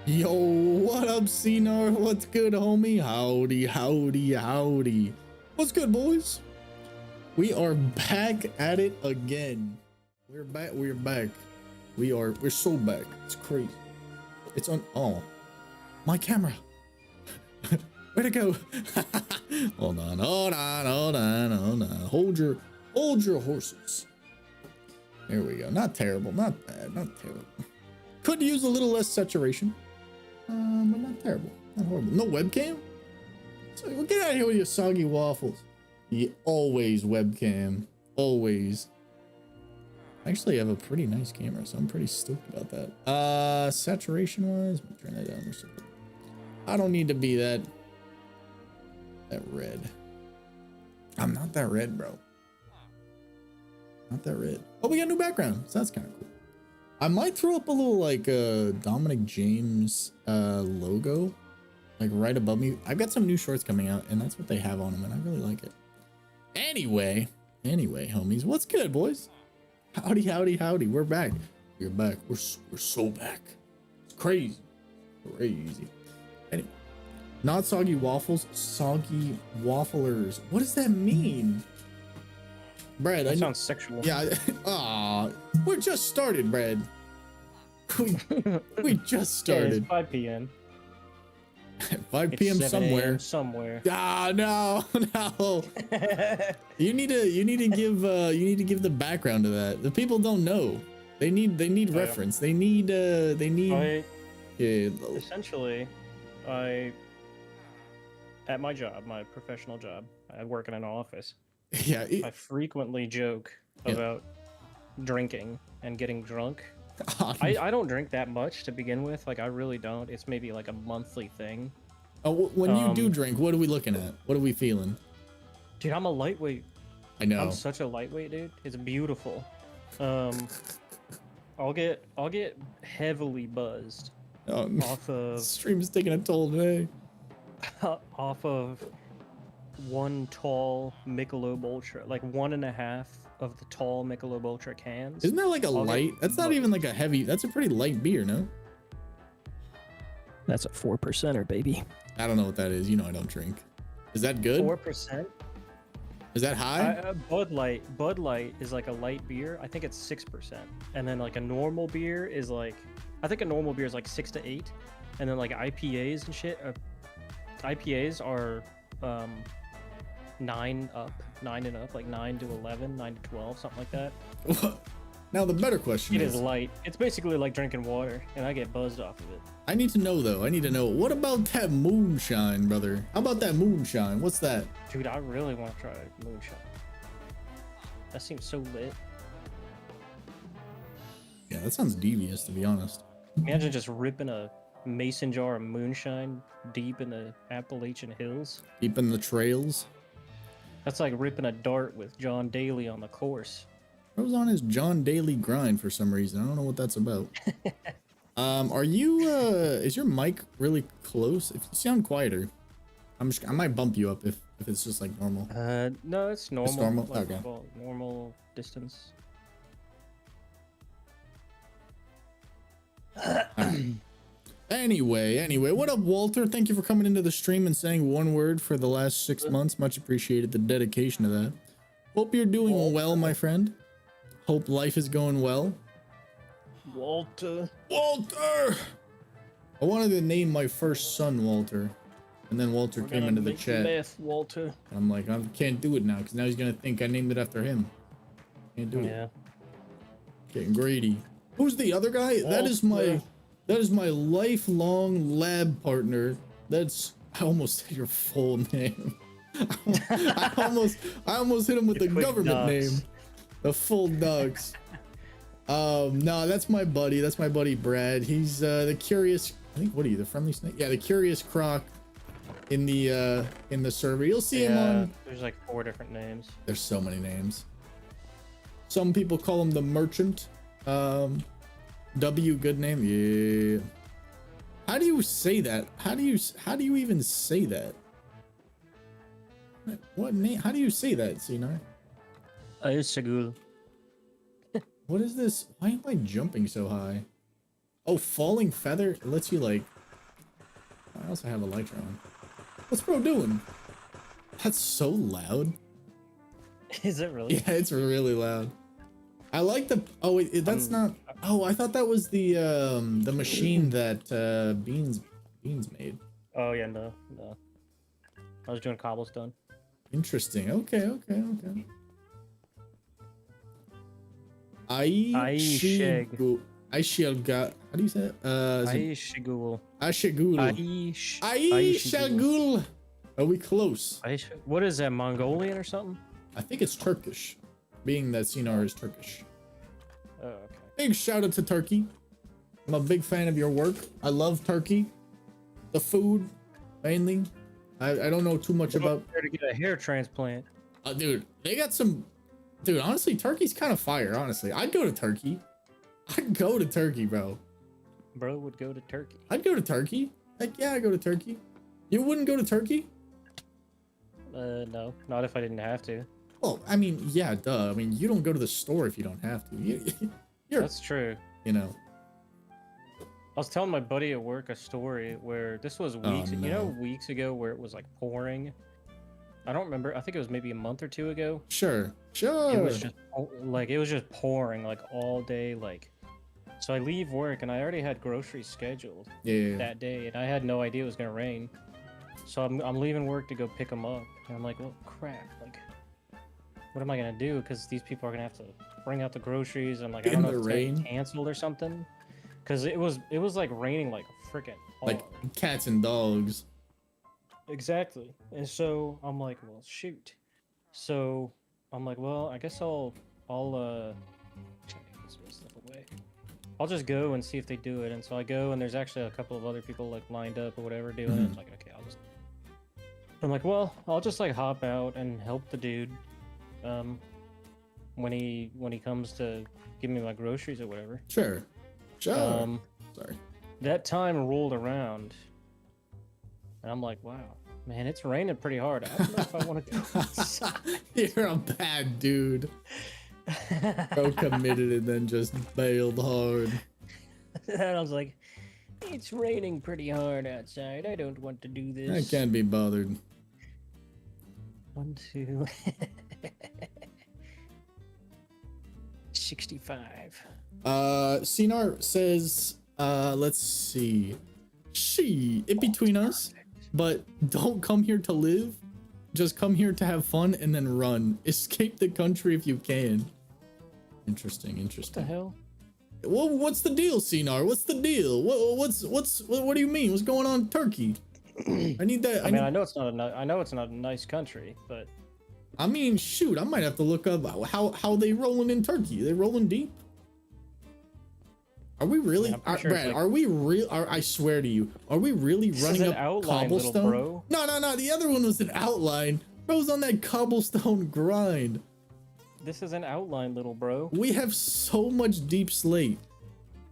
Yo, what up, Cnar? What's good, homie? Howdy, howdy, howdy. What's good, boys? We are back at it again. We're back. We're so back. It's crazy. It's on. Oh, my camera. Where'd it go? Hold on. Hold your horses. There we go. Not terrible. Not bad. Not terrible. Could use a little less saturation. But not terrible. Not horrible. No webcam? So well, get out of here with your soggy waffles. You always webcam. Always. I actually have a pretty nice camera, so I'm pretty stoked about that. Saturation wise, I'm turn that down. I don't need to be that red. I'm not that red, bro. Not that red. Oh, we got a new background, so that's kind of cool. I might throw up a little like Dominic James logo like right above me. I've got some new shorts coming out and that's what they have on them and I really like it. Anyway, homies, what's good, boys? Howdy, howdy, howdy. We're back. We're back. We're so back. It's crazy. Anyway, not soggy waffles, soggy wafflers. What does that mean? Brad, that sounds sexual. Yeah. We're just started, Brad. We just started. Yeah, it's 5 p.m. 5 p.m. somewhere. Somewhere. Ah, no. You need to give the background to that. The people don't know. They need reference. They need. Essentially, at my job, my professional job, I work in an office. Yeah. I frequently joke about drinking and getting drunk. I don't drink that much to begin with. Like, I really don't. It's maybe like a monthly thing. Oh, when you do drink, what are we looking at? What are we feeling? Dude, I'm a lightweight. I know. I'm such a lightweight, dude. It's beautiful. I'll get heavily buzzed off of stream's taking a toll today. Off of one tall Michelob Ultra, like 1.5 of the tall Michelob Ultra cans. Isn't that like a light? That's not even like a heavy. That's a pretty light beer, no? That's a 4%er, baby. I don't know what that is. You know I don't drink. Is that good? 4%? Is that high? Bud Light is like a light beer. I think it's 6%. And then like a normal beer is like, I think a normal beer is like 6 to 8. And then like IPAs and shit. IPAs are 9 and up, like 9 to 11, 9 to 12, something like that. Now the better question is, it is light. It's basically like drinking water, and I get buzzed off of it. I need to know though. What about that moonshine, brother? How about that moonshine? What's that? Dude, I really want to try moonshine. That seems so lit. Yeah, that sounds devious, to be honest. Imagine just ripping a mason jar of moonshine deep in the Appalachian Hills. Deep in the trails. That's like ripping a dart with John Daly on the course. I was on his John Daly grind for some reason. I don't know what that's about. Are you is your mic really close? If you sound quieter, I might bump you up if it's just like normal. No, it's normal. It's normal? Like, okay. Normal distance. Anyway, what up, Walter? Thank you for coming into the stream and saying one word for the last 6 months. Much appreciated the dedication to that. Hope you're doing well, my friend. Hope life is going well. Walter. I wanted to name my first son Walter, and then Walter came into the chat. Meth, Walter. I'm like, I can't do it now because now he's gonna think I named it after him. Can't do it. Yeah. Getting greedy. Who's the other guy? Walter. That is my lifelong lab partner. I almost said your full name. I almost hit him with the government name. The full Ducks. No, that's my buddy. That's my buddy Brad. He's the curious. I think, what are you, the friendly snake? Yeah, the curious croc in the server. You'll see him on. There's like 4 different names. There's so many names. Some people call him the merchant. W, good name. Yeah. How do you say that? How do you even say that? What name? How do you say that, Cnar? Segul. What is this? Why am I jumping so high? Oh, falling feather. It lets you like I also have a lighter on. What's bro doing? That's so loud. Is it really? Yeah, it's really loud. I like the. Oh wait, that's not. Oh, I thought that was the machine that Beans made. Oh yeah, no. I was doing cobblestone. Interesting. Okay. Aishigul. How do you say it? Aishigul. Aishigul. Aishigul. Are we close? What is that, Mongolian or something? I think it's Turkish, being that Sinar is Turkish. Oh, okay. Big shout out to Turkey. I'm a big fan of your work. I love Turkey. The food, mainly. I don't know too much about. There to get a hair transplant. Dude, they got some. Dude, honestly, Turkey's kind of fire. Honestly, I'd go to Turkey. I'd go to Turkey, bro. Bro would go to Turkey. I'd go to Turkey. Heck yeah, I'd go to Turkey. You wouldn't go to Turkey? No, not if I didn't have to. Well, I mean, yeah, duh. I mean, you don't go to the store if you don't have to. You're, That's true. you know. I was telling my buddy at work a story where this was weeks, you know, weeks ago where it was like pouring. I don't remember. I think it was maybe a month or two ago. Sure. It was just like it was just pouring like all day. Like, so I leave work and I already had groceries scheduled that day, and I had no idea it was gonna rain. So I'm leaving work to go pick them up, and I'm like, well, crap. Like, what am I gonna do? Because these people are gonna have to bring out the groceries, and like I don't know if it's getting canceled or something. Because it was like raining like freaking like cats and dogs. Exactly. And so I'm like, well, shoot. So I'm like, well, I guess I'll stuff away. I'll just go and see if they do it. And so I go, and there's actually a couple of other people like lined up or whatever doing it. It's like, okay, I'm like, well, I'll just like hop out and help the dude when he comes to give me my groceries or whatever. Sure. Sorry. That time rolled around, and I'm like, wow, man, it's raining pretty hard. I don't know if I want to go outside. You're a bad dude. So committed and then just bailed hard. And I was like, it's raining pretty hard outside. I don't want to do this. I can't be bothered. 1, 2. 65. Sinar says, let's see. In between us, but don't come here to live. Just come here to have fun and then run. Escape the country if you can. Interesting. What the hell? Well, what's the deal, Sinar? What's the deal? What do you mean? What's going on in Turkey? I need that. I know it's not a nice country, but I mean, shoot, I might have to look up how they rolling in Turkey. They rolling deep? Are we really? Sure Brad, are we real? I swear to you, are we really running up outline, cobblestone? bro. No. The other one was an outline. Bro's on that cobblestone grind. This is an outline, little bro. We have so much deep slate.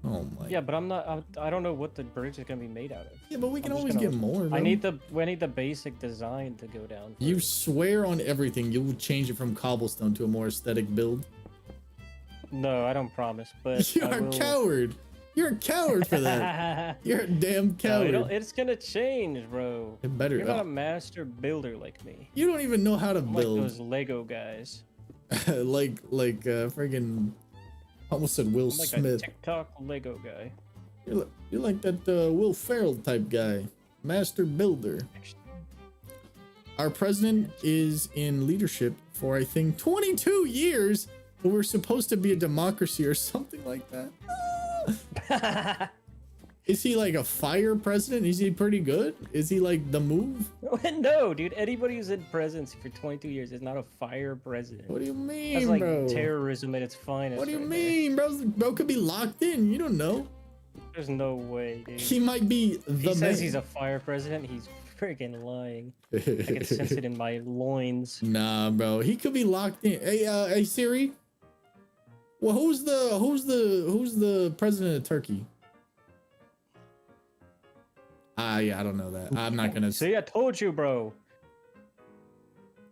Oh my. Yeah, but I don't know what the bridge is gonna be made out of. Yeah, but we can always get more. Bro. We need the basic design to go down. First. You swear on everything you'll change it from cobblestone to a more aesthetic build. No, I don't promise, but you're a coward. You're a coward for that. You're a damn coward. No, it's gonna change, bro. It better. You're not a master builder like me. You don't even know how to build. Like those Lego guys. like friggin' almost said Will like Smith. A TikTok Lego guy. You're like that Will Ferrell type guy, master builder. Our president is in leadership for I think 22 years, but we're supposed to be a democracy or something like that. Is he like a fire president? Is he pretty good? Is he like the move? No, dude. Anybody who's in presidency for 22 years is not a fire president. What do you mean, That's like bro? Terrorism at its finest. What do you right mean, there. bro? Could be locked in. You don't know. There's no way, dude. He might be the man. He says he's a fire president. He's freaking lying. I can sense it in my loins. Nah, bro. He could be locked in. Hey, Siri. Well, who's the president of Turkey? Yeah, I don't know that. I'm not gonna. See, I told you, bro.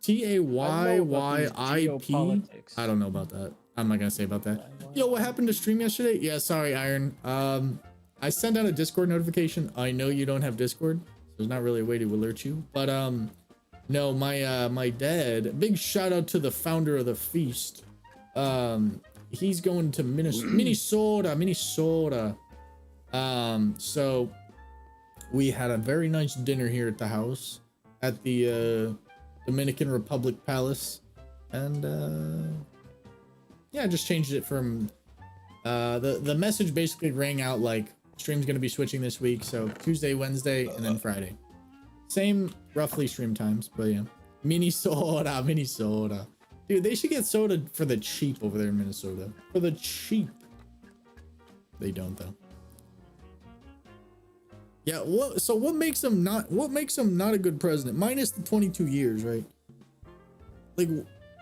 TAYYIP. I don't know about that. I'm not gonna say about that. Yo, what happened to stream yesterday? Yeah, sorry, Iron. I sent out a Discord notification. I know you don't have Discord, there's not really a way to alert you. But no, my dad, big shout out to the founder of the feast. He's going to Minnesota. So we had a very nice dinner here at the house at the Dominican Republic Palace, and yeah, I just changed it from the message basically rang out like stream's gonna be switching this week, so Tuesday, Wednesday, and then Friday. Same roughly stream times, but yeah. Minnesota. Dude, they should get soda for the cheap over there in Minnesota. For the cheap. They don't though. Yeah, what makes him not a good president? Minus the 22 years, right? Like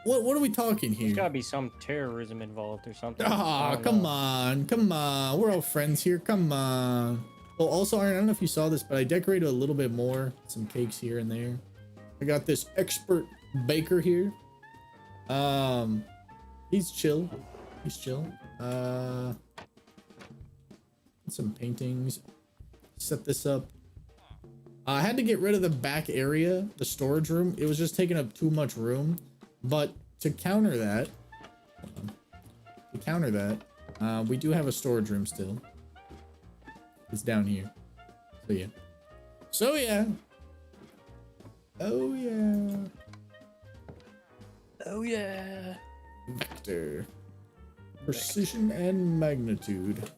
what are we talking here? There's gotta be some terrorism involved or something. Ah, come on. We're all friends here. Come on. Well, also, Iron, I don't know if you saw this, but I decorated a little bit more. Some cakes here and there. I got this expert baker here. He's chill. Some paintings. Set this up. I had to get rid of the back area, the storage room. It was just taking up too much room. But to counter that, we do have a storage room still. It's down here. So yeah. Oh yeah. Vector. Precision and magnitude.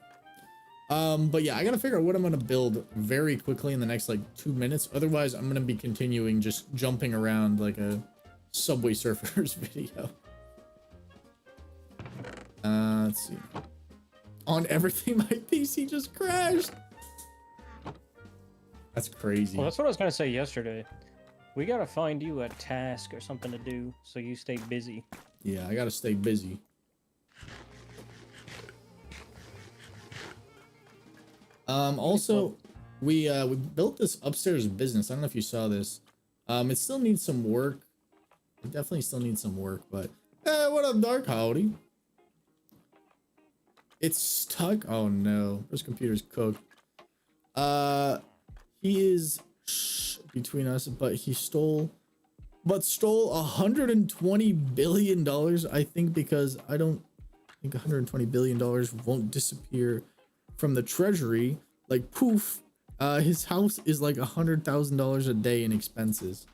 But yeah, I gotta figure out what I'm gonna build very quickly in the next like 2 minutes. Otherwise, I'm gonna be continuing just jumping around like a Subway Surfers video. Let's see. On everything, my PC just crashed. That's crazy. Well, that's what I was gonna say yesterday. We gotta find you a task or something to do so you stay busy. Yeah, I gotta stay busy. Also, we built this upstairs business. I don't know if you saw this. It still needs some work. It definitely still needs some work, but what up, Dark? Howdy. It's stuck. Oh no, this computer's cooked. He is between us, but he stole $120 billion. I think because I don't think $120 billion won't disappear from the treasury. Like poof, his house is like $100,000 a day in expenses.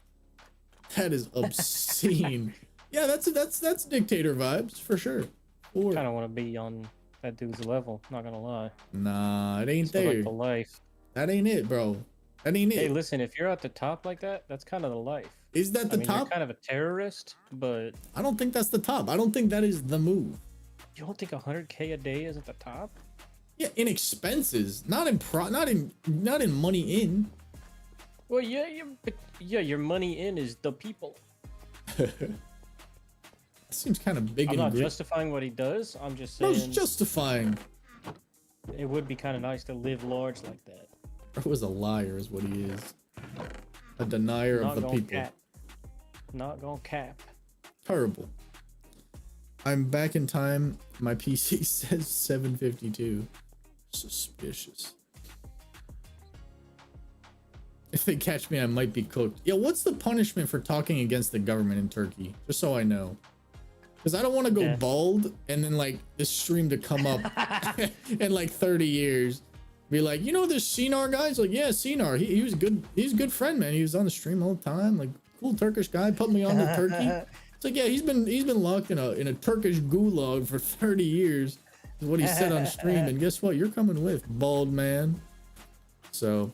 That is obscene. Yeah, that's dictator vibes for sure. Kind of want to be on that dude's level. Not gonna lie. Nah, it ain't It's there. like the life. That ain't it, bro. That ain't it. Hey, listen, if you're at the top like that, that's kind of the life. Is that the top? You're kind of a terrorist, but I don't think that's the top. I don't think that is the move. You don't think 100K a day is at the top? Yeah, in expenses, not in money in. Well, yeah, your money in is the people. That seems kind of big. I'm not justifying what he does. I'm just saying. Bro's justifying. It would be kind of nice to live large like that. Bro was a liar, is what he is. A denier of the people. Cap. Not gonna cap. Terrible. I'm back in time. My PC says 7:52. Suspicious. If they catch me, I might be cooked. Yeah, what's the punishment for talking against the government in Turkey? Just so I know. Because I don't want to go bald and then like this stream to come up in like 30 years. Be like, you know this Sinar guy? It's like, yeah, Sinar. He was good. He's a good friend, man. He was on the stream all the time. Like, cool Turkish guy. Put me on to Turkey. It's like, yeah, he's been locked in a Turkish gulag for 30 years. Is what he said on stream. And guess what? You're coming with, bald man. So,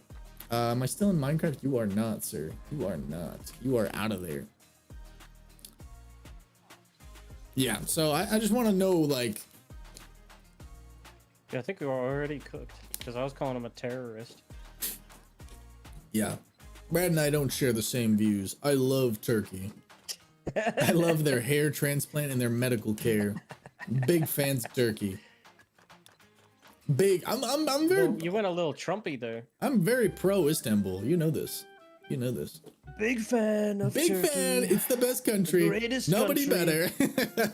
am I still in Minecraft? You are not, sir. You are not. You are out of there. Yeah. So I just want to know, like. Yeah, I think we were already cooked because I was calling him a terrorist. Yeah. Brad and I don't share the same views. I love Turkey. I love their hair transplant and their medical care. Big fans of Turkey. Big. I'm very. Well, you went a little Trumpy there. I'm very pro Istanbul. You know this. You know this. Big fan of Big Turkey. fan. It's the best country. The greatest Nobody country. better.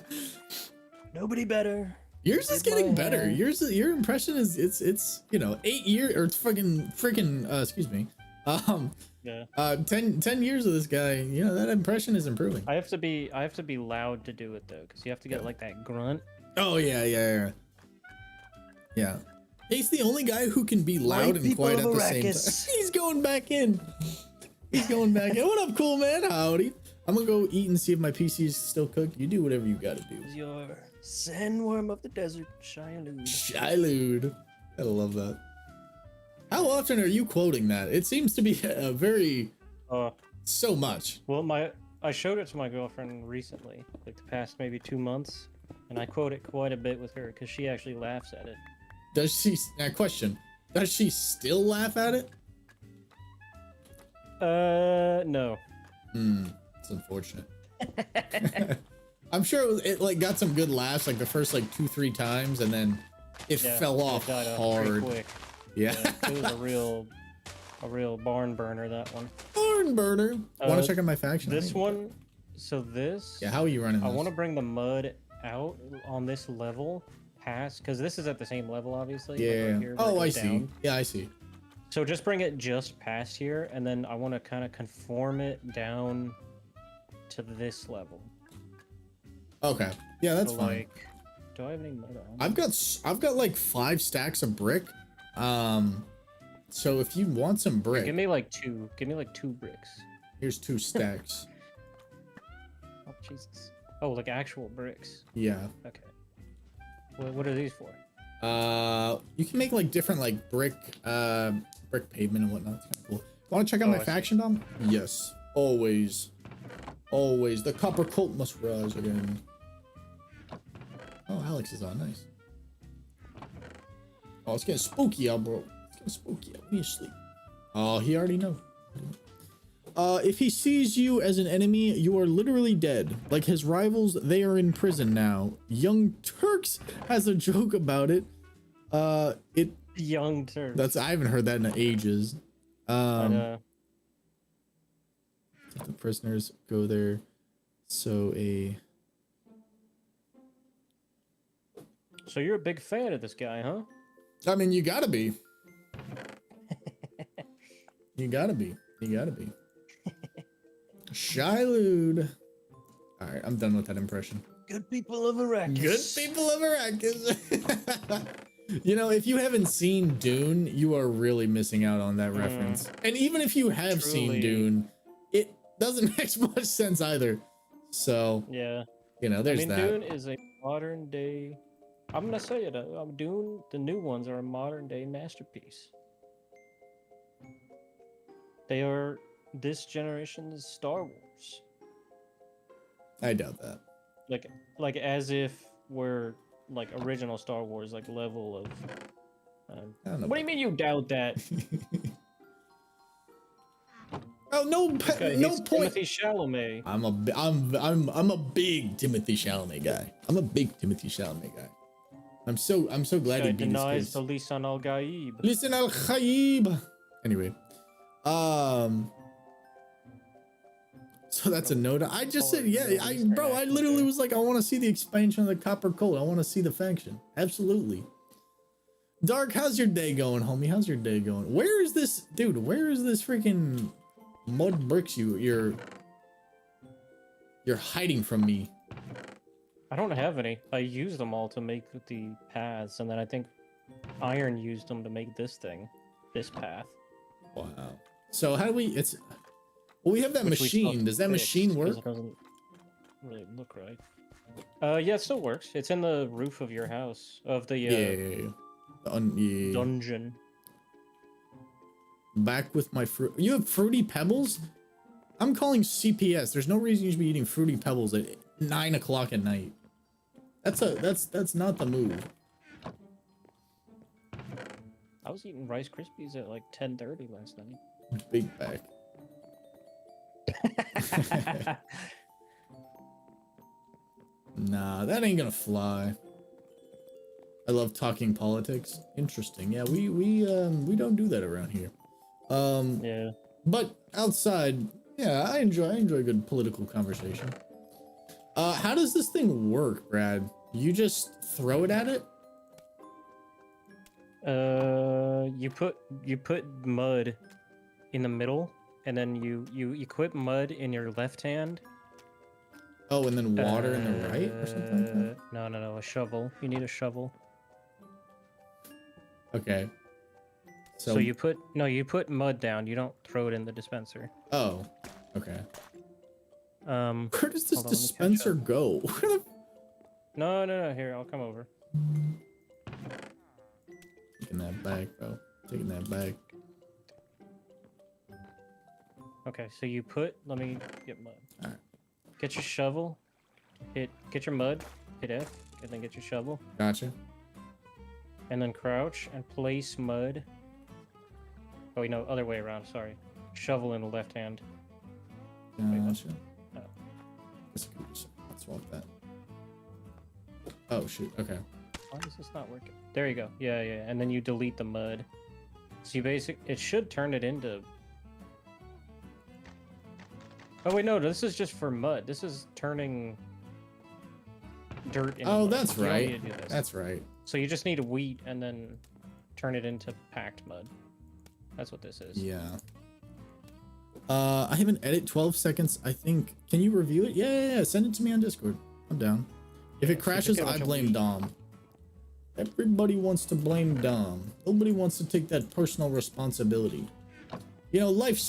Nobody better. Yours is getting better. Your impression is it's 8 years or it's freaking excuse me. Yeah. 10 years of this guy, you know, that impression is improving. I have to be loud to do it though, because you have to get like that grunt. Oh yeah. He's the only guy who can be loud and quiet at the same time. He's going back in. He's going back in. What up, cool man? Howdy. I'm gonna go eat and see if my PC is still cooked. You do whatever you gotta do. Your sandworm of the desert, Shilude. Shilude. I love that. How often are you quoting that? It seems to be a very so much. Well, I showed it to my girlfriend recently, like the past maybe 2 months, and I quote it quite a bit with her because she actually laughs at it. Does she? Question. Does she still laugh at it? No. It's unfortunate. I'm sure it like got some good laughs like the first like 2-3 times, and then it fell off hard. Quick. Yeah. It was a real barn burner, that one. Barn burner. Want to check out my faction? This one. So this. Yeah. How are you running? I want to bring the mud out on this level, past, because this is at the same level, obviously. Yeah. Like right here, oh, I down. see. Yeah, I see. So just bring it just past here, and then I want to kind of conform it down to this level. Okay. Yeah, that's so, fine. Like, do I have any mud on? I've got like 5 stacks of brick. So if you want some brick, Give me like 2 bricks. Here's 2 stacks. Oh Jesus. Oh, like actual bricks. Yeah. Okay. What are these for? You can make like different like brick pavement and whatnot. It's kind of cool. Want to check out my faction, Dom? Yes. Always. Always. The copper cult must rise again. Oh, Alex is on. Nice. Oh, it's getting spooky out, bro. It's getting spooky out. We need to sleep. Oh, he already knows. If he sees you as an enemy, you are literally dead. Like his rivals, they are in prison now. Young Turks has a joke about it. Young Turks. I haven't heard that in ages. The prisoners go there. So you're a big fan of this guy, huh? I mean, you gotta be. You gotta be. Shilude. All right, I'm done with that impression. Good people of Arrakis. Good people of Arrakis. You know, if you haven't seen Dune, you are really missing out on that reference. And even if you have seen Dune, it doesn't make much sense either. So, yeah, you know, there's that. Dune is a modern day. I'm gonna say it. Dune, the new ones are a modern day masterpiece. They are this generation's Star Wars. I doubt that. Like as if we're like original Star Wars, like level of. I don't know. What do you mean you doubt that? Oh no! No point. Timothée Chalamet. I'm a big Timothée Chalamet guy. I'm so glad he beat his denies case. the Lisan al Gaib. Lisan al Gaib. Anyway, so that's a note. I just said, yeah, I literally was like, I want to see the expansion of the Copper Cult. I want to see the faction. Absolutely. Dark, how's your day going, homie? How's your day going? Where is this, dude? Where is this freaking mud bricks you're hiding from me? I don't have any. I used them all to make the paths, and then I think Iron used them to make this path. Wow. So how do we? Well, we have that machine. Does that machine work? It doesn't really look right. Yeah, it still works. It's in the roof of your house, of the dungeon. Back with my fruit. You have Fruity Pebbles? I'm calling CPS. There's no reason you should be eating Fruity Pebbles at 9 o'clock at night. That's not the move. I was eating Rice Krispies at like 10:30 last night. Big back. Nah, that ain't gonna fly. I love talking politics. Interesting. Yeah, we don't do that around here. Yeah. But outside, yeah, I enjoy good political conversation. How does this thing work, Brad? You just throw it at it? You put mud in the middle, and then you equip mud in your left hand. Oh, and then water in the right or something like that? No, a shovel. You need a shovel. Okay. So you put mud down. You don't throw it in the dispenser. Oh, okay. Where does this dispenser go? No. Here, I'll come over. Taking that back, bro. Taking that back. Okay, so you put. Let me get mud. All right. Get your shovel. Get your mud. Hit F, and then get your shovel. Gotcha. And then crouch and place mud. Oh, wait, no, other way around. Sorry. Shovel in the left hand. Gotcha. Oh. Let's swap that. Oh shoot. Okay. Why is this not working? There you go. Yeah. And then you delete the mud. So you it should turn it into. Oh wait, no, this is just for mud. This is turning dirt into Oh, mud. that's You don't right. need to do this. That's right. So you just need wheat and then turn it into packed mud. That's what this is. Yeah. I have an edit 12 seconds. I think. Can you review it? Yeah. Send it to me on Discord. I'm down. If it crashes, I blame Dom. Everybody wants to blame Dom. Nobody wants to take that personal responsibility. You know, life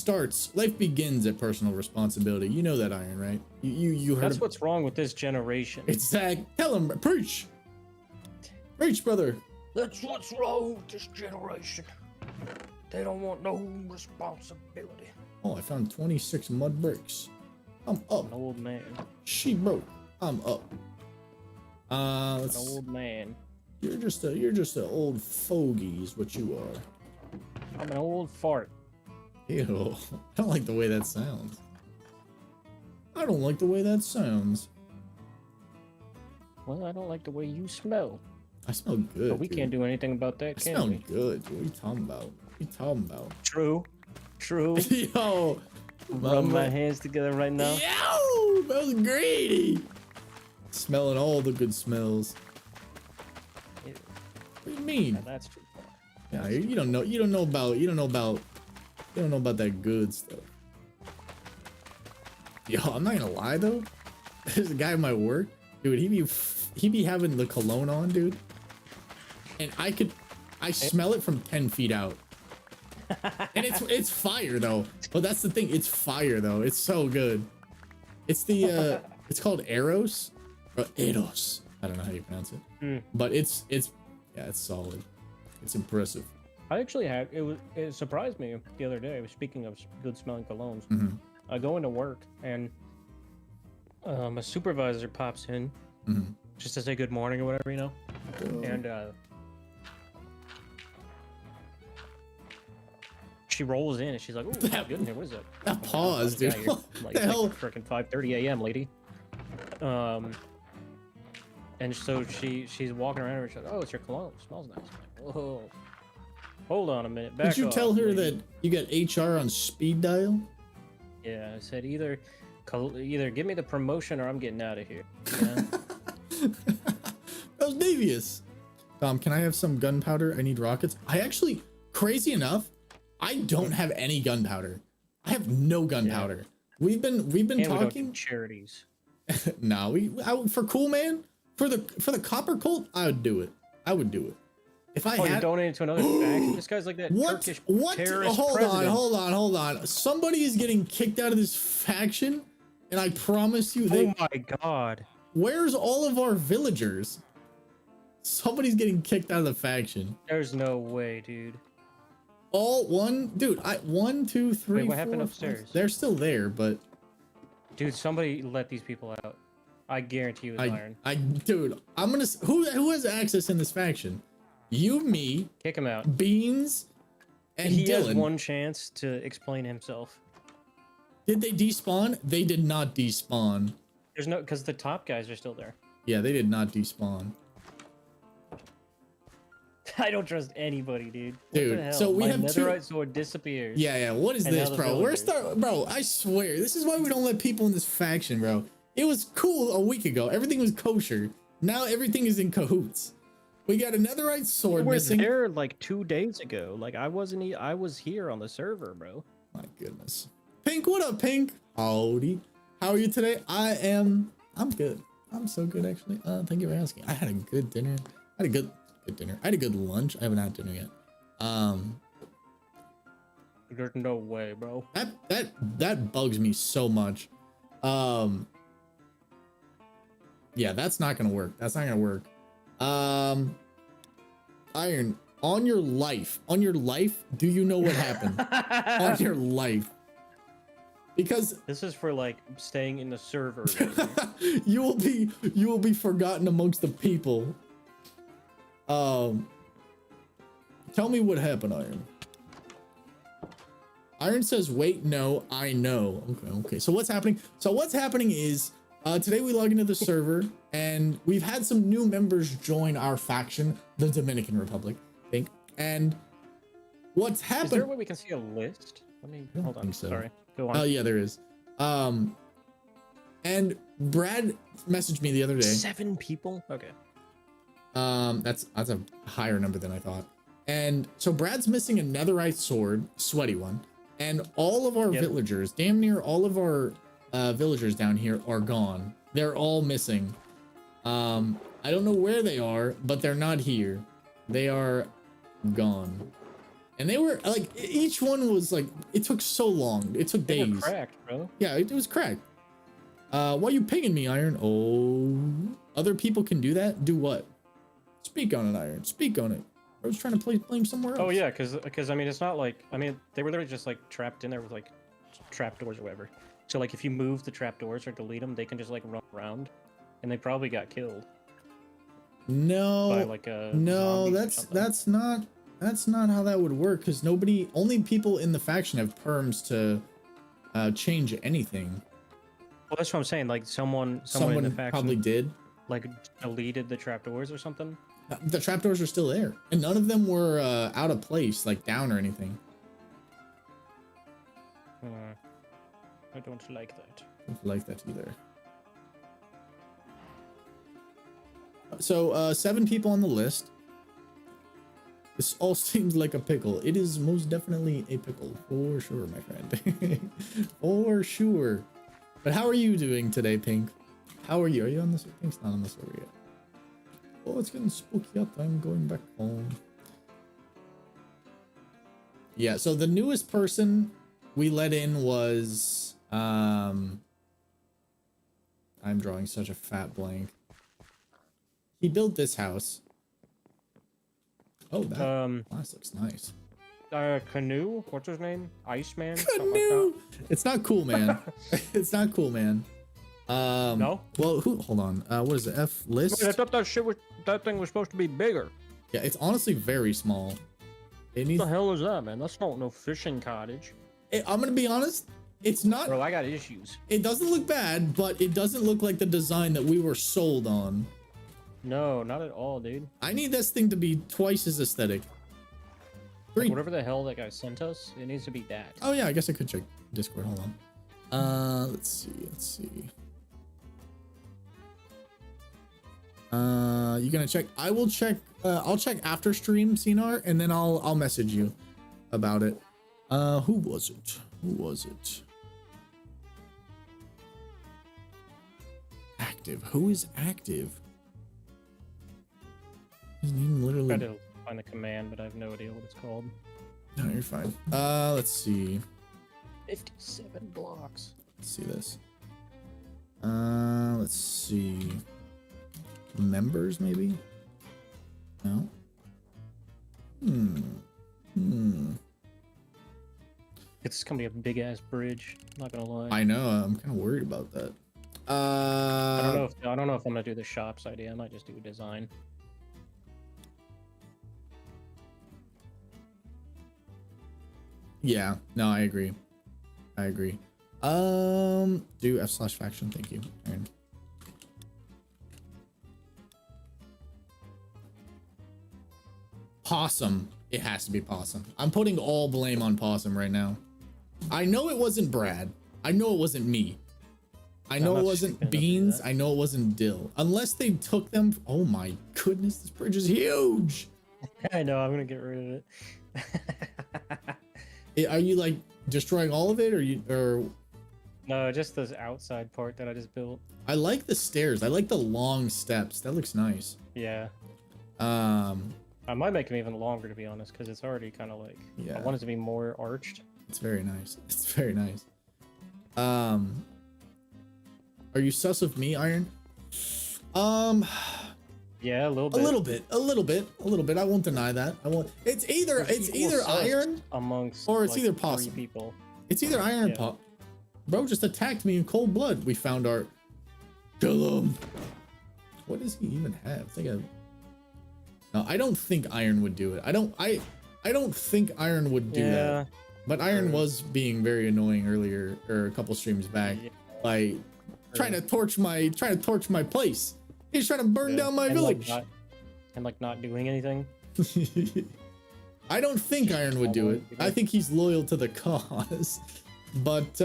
begins at personal responsibility. You know that, Iron, right? You heard. That's what's wrong with this generation. Exactly. Tell him, preach. Preach, brother. That's what's wrong with this generation. They don't want no responsibility. Oh, I found 26 mud bricks. I'm up. An old man. She broke. I'm up. An old man. You're just a old fogey is what you are. I'm an old fart. Ew. I don't like the way that sounds. I don't like the way that sounds. Well, I don't like the way you smell. I smell good. But we dude. can't do anything about that, I can smell we? good, dude. What are you talking about? What are you talking about? True. Yo. Rub my hands together right now. Yo, smells great. Smelling all the good smells. Ew. What do you mean? Now that's too far. Yeah, you don't know about that good stuff. Yo, I'm not gonna lie though. There's a guy at my work, dude. He be having the cologne on, dude, and I smell it from 10 feet out. And it's fire though. But that's the thing. It's fire though. It's so good. It's the it's called Eros or Eros. I don't know how you pronounce it. But it's solid. It's impressive. I actually had it surprised me the other day. I was speaking of good smelling colognes. Mm-hmm. I go into work and a supervisor pops in just to say good morning or whatever, you know. And she rolls in and she's like, "Ooh, good in here. What is that?" That pause, dude. Like, The hell? Freaking 5:30 a.m., lady. And so she's walking around and she's like, "Oh, it's your cologne. It smells nice." I'm like, whoa. Hold on a minute. Back Did you off, tell her lady. that you got HR on speed dial? Yeah, I said either give me the promotion or I'm getting out of here. You know? That was devious. Tom, can I have some gunpowder? I need rockets. I actually, crazy enough, I don't have any gunpowder. I have no gunpowder. We've been And we don't talking do charities. No, for Cool Man, for the Copper Cult, I would do it. I would do it. If I Oh, had you donated to another faction? This guy's like that Turkish terrorist president. Hold on. Somebody is getting kicked out of this faction, and I promise you, they. Oh my god. Where's all of our villagers? Somebody's getting kicked out of the faction. There's no way, dude. All one, dude. One, two, three. Wait, what happened 4, upstairs? 5. They're still there, but Dude, somebody let these people out. I guarantee you it's Iron. Dude, I'm gonna. Who has access in this faction? You, me, Kick him out. Beans, and He Dylan. has one chance to explain himself. Did they despawn? They did not despawn. There's no, because the top guys are still there. Yeah, they did not despawn. I don't trust anybody, dude. What Dude, the hell? so we My have two- netherite sword disappears. Yeah. What is And this, now the bro? villagers. Bro, I swear, this is why we don't let people in this faction, bro. It was cool a week ago. Everything was kosher. Now everything is in cahoots. We got a netherite sword We were missing. there like 2 days ago. Like I was here on the server, bro. My goodness. Pink, what up, Pink? Howdy. How are you today? I'm good. I'm so good, actually. Thank you for asking. I had a good dinner. I had a good dinner. I had a good lunch. I haven't had dinner yet. There's no way, bro. That bugs me so much. Yeah, that's not gonna work. That's not gonna work. Iron, on your life, do you know what happened? On your life. Because this is for like staying in the server. you will be forgotten amongst the people. Tell me what happened, Iron. Iron says, wait, no, I know. Okay. So what's happening? Is today we log into the server and we've had some new members join our faction, the Dominican Republic, I think. And what's happened? Is there a way we can see a list? Let me hold on. So. Sorry. Go on. Oh yeah, there is. And Brad messaged me the other day. 7 people? Okay. That's a higher number than I thought. And so Brad's missing a netherite sword, sweaty one, and all of our villagers, damn near all of our villagers down here are gone. They're all missing. I don't know where they are, but they're not here. They are gone. And they were like, each one was like, it took so long. It took days. They were cracked, bro. Yeah, it was cracked. Why are you pinging me, Iron? Oh, other people can do that? Do what? Speak on it, Iron. Speak on it. I was trying to blame somewhere else. Oh yeah, because I mean, it's not like, I mean, they were literally just like trapped in there with like trapdoors or whatever. So like if you move the trapdoors or delete them, they can just like run around, and they probably got killed. No, by like a no, that's not how that would work, because only people in the faction have perms to change anything. Well, that's what I'm saying. Like someone in the faction probably did, like deleted the trapdoors or something. The trapdoors are still there, and none of them were out of place, like down or anything. I don't like that. I don't like that either. So 7 people on the list. This all seems like a pickle. It is most definitely a pickle, for sure, my friend. For sure. But how are you doing today, Pink? How are you? Are you on this? Pink's not on the server yet. Oh, it's getting spooky out. I'm going back home. Yeah, so the newest person we let in was... I'm drawing such a fat blank. He built this house. Oh, that glass looks nice. Canoe? What's his name? Iceman? Canoe! Like it's not cool, man. It's not cool, man. No? Well, hold on. What is it? F list? Wait, I thought that thing was supposed to be bigger. Yeah, it's honestly very small. It needs... What the hell is that, man? That's not no fishing cottage. I'm gonna be honest. It's not... Bro, I got issues. It doesn't look bad, but it doesn't look like the design that we were sold on. No, not at all, dude. I need this thing to be twice as aesthetic. Like whatever the hell that guy sent us, it needs to be that. Oh yeah, I guess I could check Discord. Hold on. Let's see. You gonna check? I will check. I'll check after stream, Cinar, and then I'll message you about it. Who was it? Active. Who is active? His name literally... I tried to find the command, but I have no idea what it's called. No, you're fine. Let's see. 57 blocks. Let's see this. Let's see. Members, maybe? No? It's gonna be a big ass bridge. Not gonna lie. I know. I'm kind of worried about that. I don't know if I'm gonna do the shops idea. I might just do a design. Yeah. No, I agree. Do F/faction. Thank you, Aaron. Possum. It has to be Possum. I'm putting all blame on Possum right now. I know it wasn't Brad. I know it wasn't me. I know it wasn't Beans. I know it wasn't Dill. Unless they took them. Oh my goodness, this bridge is huge. I know. I'm gonna get rid of it. Are you like Destroying all of it, or No, just this outside part that I just built. I like the stairs. I like the long steps. That looks nice. Yeah. Um, I might make them even longer, to be honest, because it's already kind of like, yeah. I want it to be more arched. It's very nice. It's very nice. Are you sus of me, Iron? Yeah, a little bit. A little bit. I won't deny that. I won't. It's either Iron amongst or it's like, either 3 Possum. people. It's either Iron Yeah. or Pop. Bro just attacked me in cold blood. We found our kill him. What does he even have? No, I don't think Iron would do it. I don't think Iron would do that. But Iron was being very annoying earlier, or a couple streams back, by trying to torch my place. He's trying to burn down my village. Like not doing anything. I don't think Iron would do it. I think he's loyal to the cause. But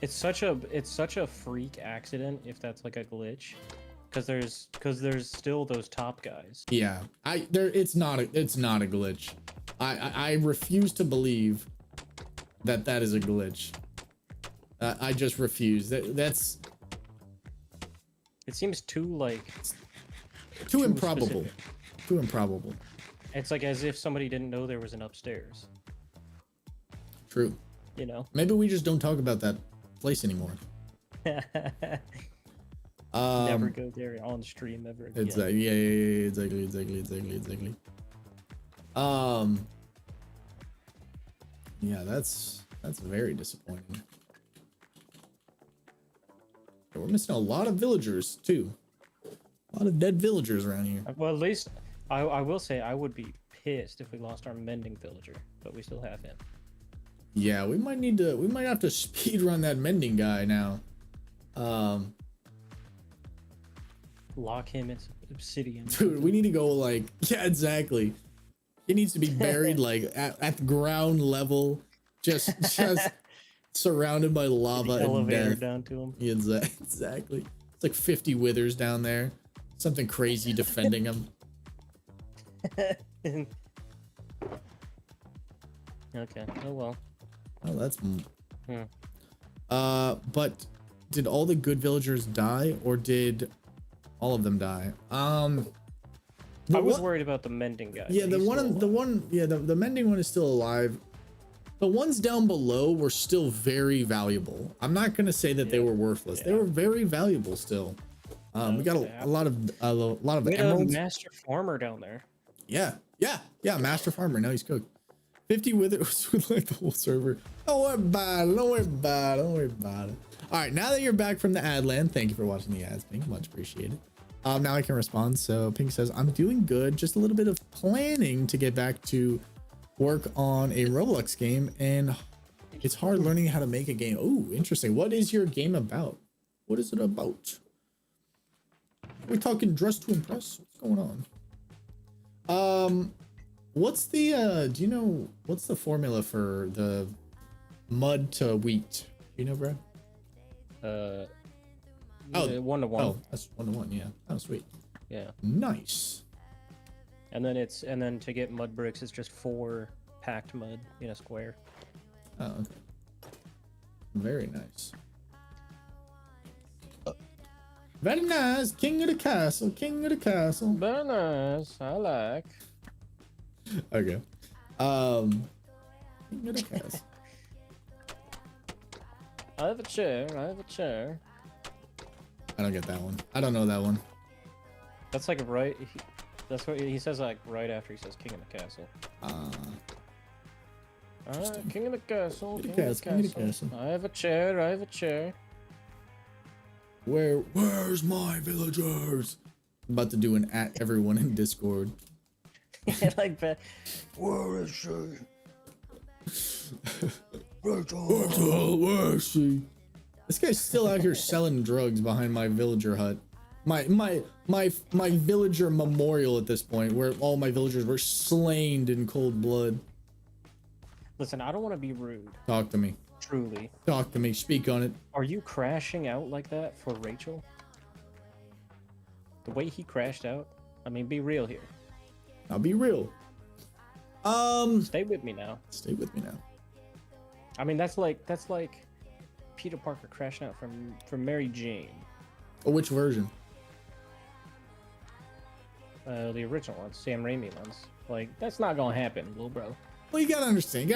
it's such a freak accident if that's like a glitch, because there's still those top guys. yeah, it's not a glitch. I refuse to believe that is a glitch. I just refuse. That's It seems too too improbable. specific. Too improbable. It's like as if somebody didn't know there was an upstairs. True. You know. Maybe we just don't talk about that place anymore. Never go there on stream ever again. It's yeah, exactly. Yeah, that's very disappointing. We're missing a lot of villagers too. A lot of dead villagers around here. Well, at least I will say I would be pissed if we lost our mending villager, but we still have him. Yeah, we might have to speed run that mending guy now. Lock him in obsidian. Dude, we need to go like, yeah, exactly. He needs to be buried like at the ground level, just surrounded by lava and Elevator death. down to him. Yeah, exactly. It's like 50 withers down there. Something crazy defending him. Okay. Oh well. Oh, that's. But did all the good villagers die, or did all of them die? I was worried about the mending guy. Yeah, the mending one is still alive. The ones down below were still very valuable. I'm not gonna say that they were worthless. They were very valuable still. We got a lot of we had emeralds. a master farmer down there. Yeah, master farmer. Now he's cooked. 50 withers with like the whole server. Don't worry about it. All right, now that you're back from the ad land, thank you for watching the ads, Pink. Much appreciated. Now I can respond. So Pink says, I'm doing good. Just a little bit of planning to get back to work on a Roblox game, and it's hard learning how to make a game. Oh, interesting. What is your game about? What is it about? We're talking dress to impress. What's going on? What's the do you know what's the formula for the mud to wheat? You know, bro? 1 to 1. Oh, that's 1 to 1. Yeah. Oh, sweet. Yeah. Nice. And then to get mud bricks, it's just 4 packed mud in a square. Oh, okay. Very nice. Very nice. King of the castle. King of the castle. Very nice. I like. Okay. King of the castle. I have a chair. I don't get that one. I don't know that one. That's like right. That's what he says, like right after he says "King of the Castle." Alright, King of the Castle. King of the castle. I have a chair. Where's my villagers? I'm about to do an at everyone in Discord. Like that. Where is she? Rachel, where is she? This guy's still out here selling drugs behind my villager hut. My villager memorial at this point, where all my villagers were slain in cold blood. Listen, I don't want to be rude. Talk to me. Truly. Talk to me. Speak on it. Are you crashing out like that for Rachel? The way he crashed out? I mean, be real here. I'll be real. Stay with me now. Stay with me now. I mean, that's like Peter Parker crashing out from Mary Jane. Oh, which version? The original ones, Sam Raimi ones. Like, that's not gonna happen, little bro. Well, you gotta understand.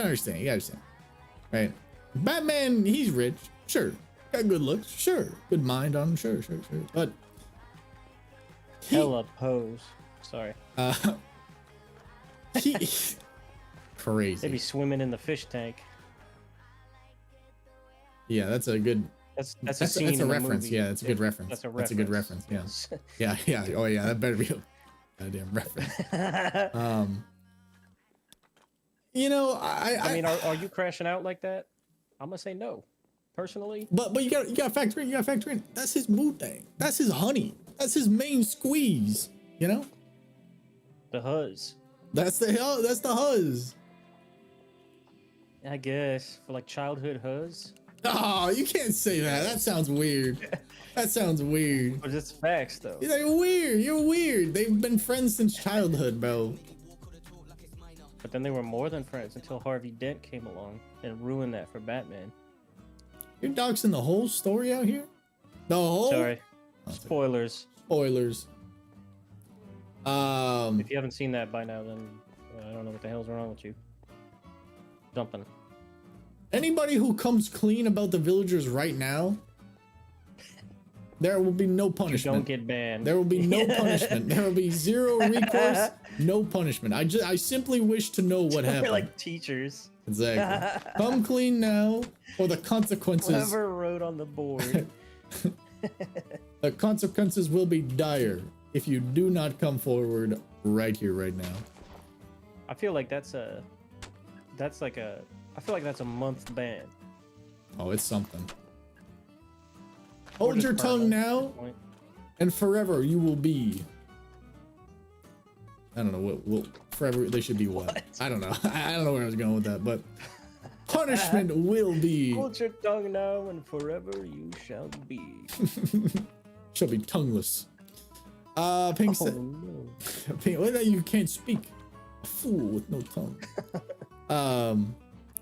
Right? Batman, he's rich. Sure. Got good looks. Sure. Good mind on him. Sure. But Hella pose. Sorry. He crazy. They'd be swimming in the fish tank. Yeah, that's a good. That's a scene. That's a reference. movie. Yeah, that's a good reference. That's a reference. That's a good reference. Yeah. Yeah. Oh yeah, that better be a goddamn reference. You know, I mean, are you crashing out like that? I'm gonna say no, personally. But you gotta factor in. That's his mood thing. That's his honey. That's his main squeeze. You know. The huzz. That's the huzz. I guess for like childhood huzz. Oh, you can't say that. That sounds weird. That sounds weird. But it's facts though. You're weird. You're weird. They've been friends since childhood, bro. But then they were more than friends until Harvey Dent came along and ruined that for Batman. You're doxing the whole story out here? The whole? Sorry. Spoilers. Spoilers. If you haven't seen that by now, then I don't know what the hell's wrong with you. Dumping. Anybody who comes clean about the villagers right now, there will be no punishment. You don't get banned. There will be no punishment. There will be zero recourse, no punishment. I simply wish to know what happened. We're like teachers. Exactly. Come clean now, or the consequences. Whoever wrote on the board. The consequences will be dire if you do not come forward right here, right now. I feel like that's a month ban. Oh, it's something. Hold your tongue now, and forever you will be. I don't know what forever they should be what? I don't know. I don't know where I was going with that, but punishment will be. Hold your tongue now, and forever you shall be. Shall be tongueless. Pink said. No. Pink, well, you can't speak. A fool with no tongue.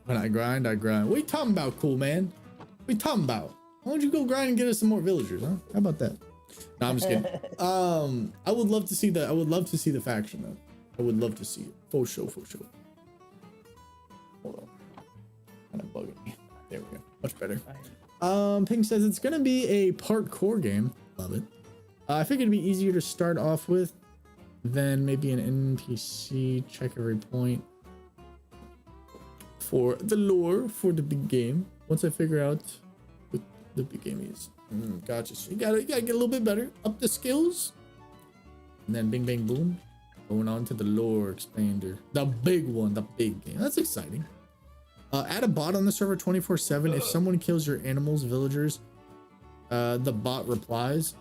When I grind, I grind. What you talking about, cool man? What you talking about? Why don't you go grind and get us some more villagers, huh? How about that? No, I'm just kidding. I would love to see the. I would love to see the faction though. I would love to see it. For sure. Hold on. Kind of bugging me. There we go. Much better. Pink says it's gonna be a parkour game. Love it. I figured it'd be easier to start off with than maybe an NPC. Check every point for the lore for the big game. Once I figure out what the big game is. Gotcha. So you gotta get a little bit better. Up the skills. And then bing bang boom. Going on to the lore expander. The big one, the big game. That's exciting. Add a bot on the server 24/7. If someone kills your animals, villagers, the bot replies.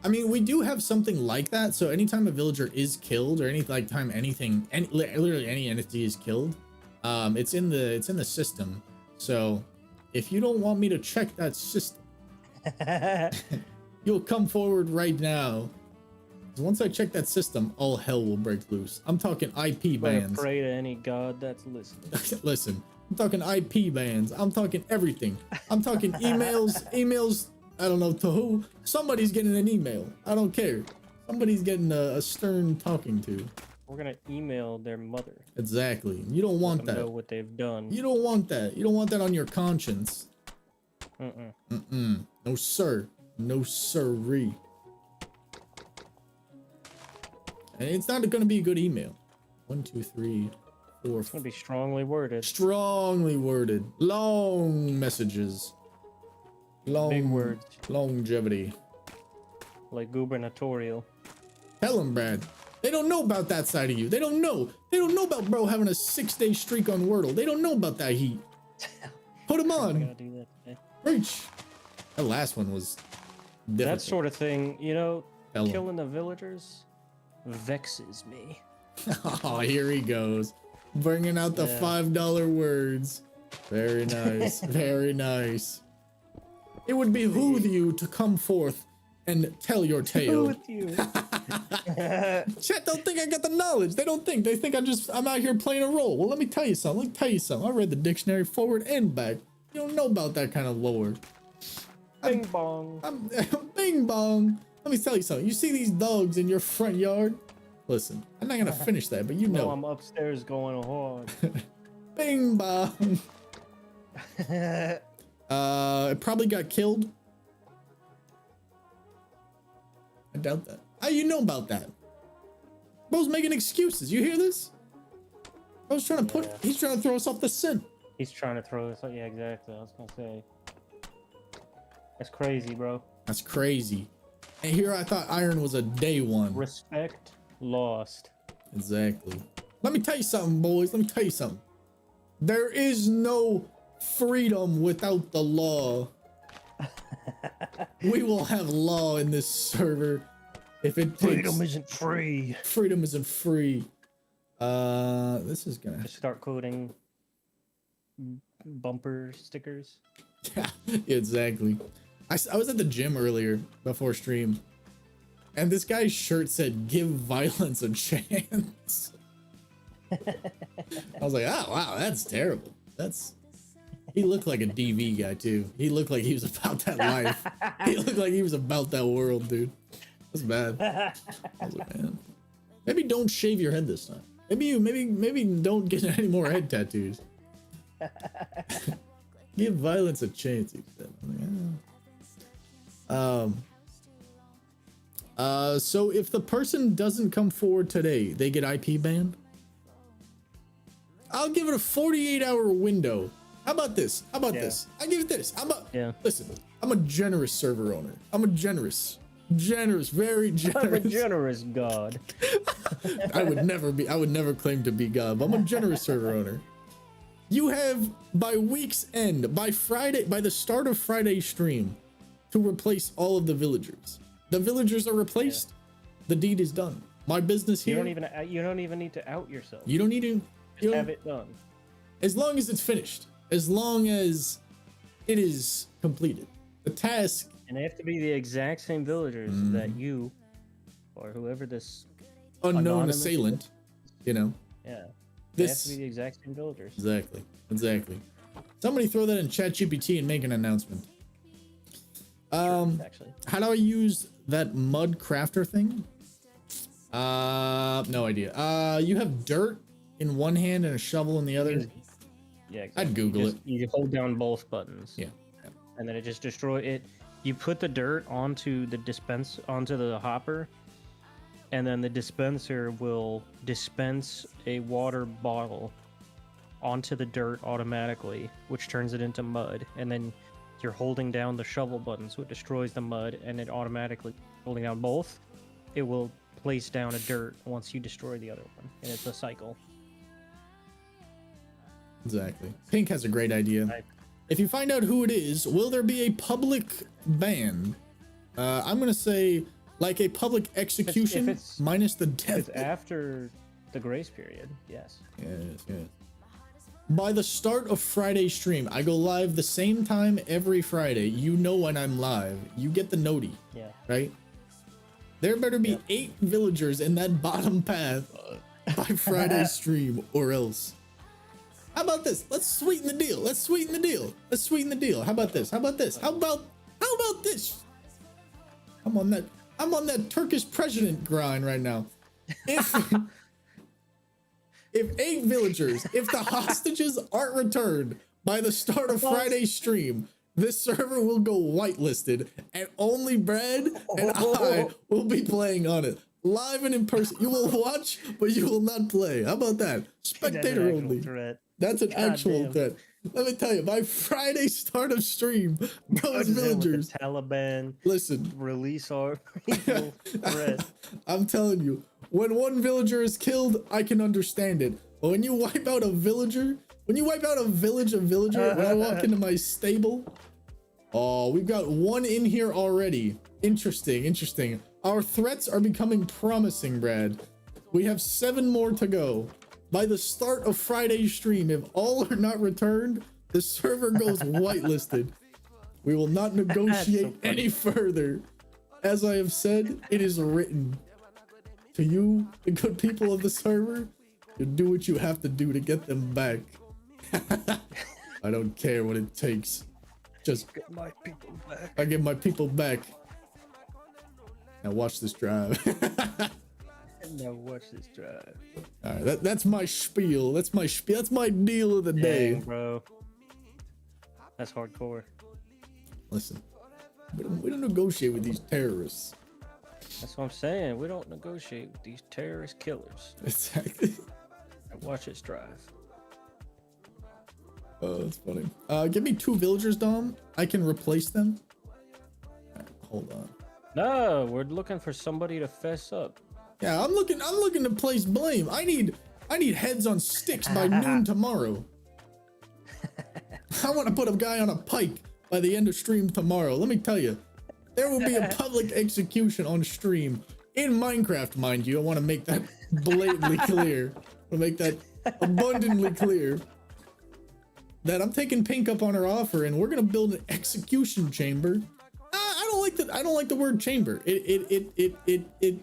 I mean, we do have something like that. So anytime a villager is killed, or literally any entity is killed, it's in the system. So if you don't want me to check that system, you'll come forward right now. Once I check that system, all hell will break loose. I'm talking IP bans. Pray to any god that's listening. Listen, I'm talking IP bans. I'm talking everything. I'm talking emails. I don't know to who. Somebody's getting an email. I don't care. Somebody's getting a stern talking to. We're gonna email their mother. Exactly. You don't want that. Know what they've done. You don't want that. You don't want that on your conscience. No sir. No sirree. And it's not going to be a good email. 1, 2, 3, 4. It's going to be strongly worded. Strongly worded. Long messages. Big words. Longevity. Like gubernatorial. Tell them, Brad. They don't know about that side of you. They don't know. They don't know about bro having a 6-day streak on Wordle. They don't know about that heat. Put them on. I gotta do that today. Preach. That last one was difficult. That sort of thing, you know, Tell killing the villagers vexes me. Oh, here he goes. Bringing out the $5 words. Very nice. Very nice. It would behoove you to come forth and tell your tale. With you. Chat don't think I got the knowledge. They don't think. They think I'm out here playing a role. Well, let me tell you something. I read the dictionary forward and back. You don't know about that kind of lore. Bing bong. Bing bong. Let me tell you something. You see these dogs in your front yard? Listen, I'm not gonna finish that, but you know. No, I'm upstairs going hard. Bing bong. It probably got killed. I doubt that. How you know about that? Bro's making excuses. You hear this? Bro's trying to he's trying to throw us off the scent. He's trying to throw us. Yeah, exactly. I was gonna say. That's crazy, bro. That's crazy. And here I thought iron was a day one. Respect lost. Exactly. Let me tell you something, boys. Let me tell you something. There is no freedom without the law. We will have law in this server if it takes. Freedom isn't free. Freedom isn't free. This is gonna Just start coding bumper stickers. Yeah, exactly. I was at the gym earlier before stream, and this guy's shirt said "Give violence a chance." I was like, oh wow, that's terrible. He looked like a DV guy too. He looked like he was about that life. He looked like he was about that world, dude. That's bad. I was like, man, maybe don't shave your head this time. Maybe don't get any more head tattoos. Give violence a chance, he said. So if the person doesn't come forward today, they get IP banned? I'll give it a 48-hour window. How about this? How about this? I give it this. Listen, I'm a generous server owner. I'm a generous, very generous. I'm a generous god. I would never claim to be God, but I'm a generous server owner. You have by week's end, by the start of Friday's stream, to replace all of the villagers. The villagers are replaced. Yeah. The deed is done. My business here. You don't even need to out yourself. You don't need to. Just have it done. As long as it's finished. As long as it is completed. The task. And they have to be the exact same villagers that you, or whoever this unknown assailant, you know. Yeah. They have to be the exact same villagers. Exactly. Somebody throw that in ChatGPT and make an announcement. Actually. How do I use that mud crafter thing? No idea. You have dirt in one hand and a shovel in the other. Yeah, exactly. I'd Google it. You hold down both buttons. Yeah. And then it just destroys it. You put the dirt onto the hopper, and then the dispenser will dispense a water bottle onto the dirt automatically, which turns it into mud. And then you're holding down the shovel button, so it destroys the mud, and it automatically, holding down both, it will place down a dirt once you destroy the other one, and it's a cycle. Exactly. Pink has a great idea. If you find out who it is, will there be a public ban? I'm gonna say like a public execution minus the death. It's after the grace period. Yes. Yes. By the start of Friday's stream, I go live the same time every Friday. You know when I'm live. You get the noti. Yeah. Right? There better be 8 villagers in that bottom path by Friday's stream, or else. How about this? Let's sweeten the deal. How about this? How about this? I'm on that Turkish president grind right now. If 8 villagers, if the hostages aren't returned by the start of Friday's stream, this server will go whitelisted, and only Brad and I will be playing on it. Live and in person. You will watch, but you will not play. How about that? Spectator only. That's an actual threat. Let me tell you, by Friday start of stream, those villagers. Taliban. Listen. Release our people. I'm telling you, when one villager is killed, I can understand it. But when you wipe out a villager, when you wipe out a villager, when I walk into my stable, oh, we've got one in here already. Interesting. Our threats are becoming promising, Brad. We have 7 more to go. By the start of Friday's stream, if all are not returned, the server goes whitelisted. We will not negotiate any further. As I have said, it is written. To you, the good people of the server, you do what you have to do to get them back. I don't care what it takes. Just Get my people back. I get my people back. Now watch this drive. Now watch this drive. All right, that's my spiel. That's my spiel. That's my deal of the day. Dang, bro. That's hardcore. Listen, we don't negotiate with these terrorists. That's what I'm saying. We don't negotiate with these terrorist killers. Exactly. Now watch this drive. Oh, that's funny. Give me 2 villagers, Dom. I can replace them. All right, hold on. No, we're looking for somebody to fess up. Yeah, I'm looking to place blame. I need heads on sticks by noon tomorrow. I want to put a guy on a pike by the end of stream tomorrow. Let me tell you, there will be a public execution on stream in Minecraft, mind you. I want to make that blatantly clear. I want to make that abundantly clear that I'm taking Pink up on her offer, and we're gonna build an execution chamber. I don't like the word chamber. It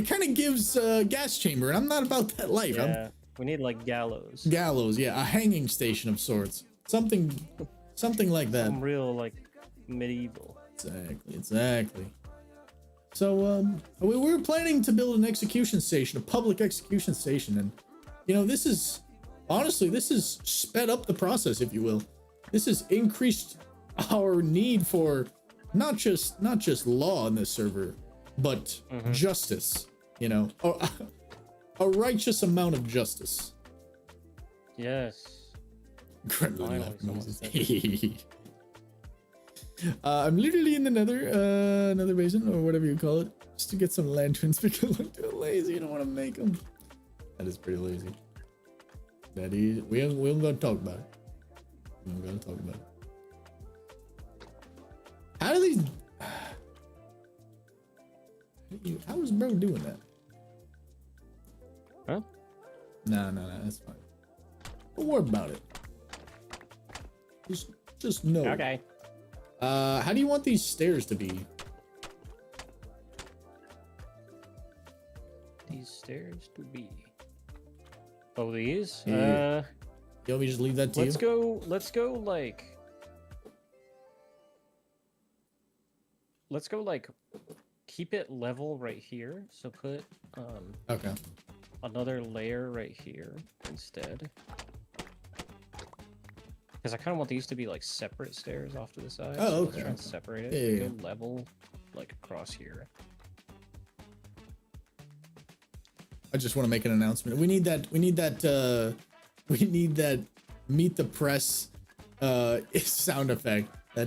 kind of gives gas chamber, and I'm not about that life. Yeah, we need like gallows. Gallows, yeah, a hanging station of sorts, something like that. Some real like medieval. Exactly. So we were planning to build an execution station, a public execution station, and you know, this is sped up the process, if you will. This has increased our need for not just law in this server, but justice, you know, a righteous amount of justice. Yes. Gremlin laugh noises. I'm literally in another basin, or whatever you call it, just to get some lanterns because I'm too lazy. You don't want to make them. That is pretty lazy. That is, we ain't gonna talk about it. We ain't gonna talk about it. How do these? How is bro doing that? Huh? No, that's fine. Don't worry about it. Just know. Okay. How do you want these stairs to be? These stairs to be. Oh, these? Yeah. You want me to just leave that to you? Let's go like keep it level right here. So put Okay. another layer right here instead. Because I kind of want these to be like separate stairs off to the side. Oh, so okay. Let's try and separate it. Yeah. Go level like across here. I just want to make an announcement. We need that meet the press sound effect. I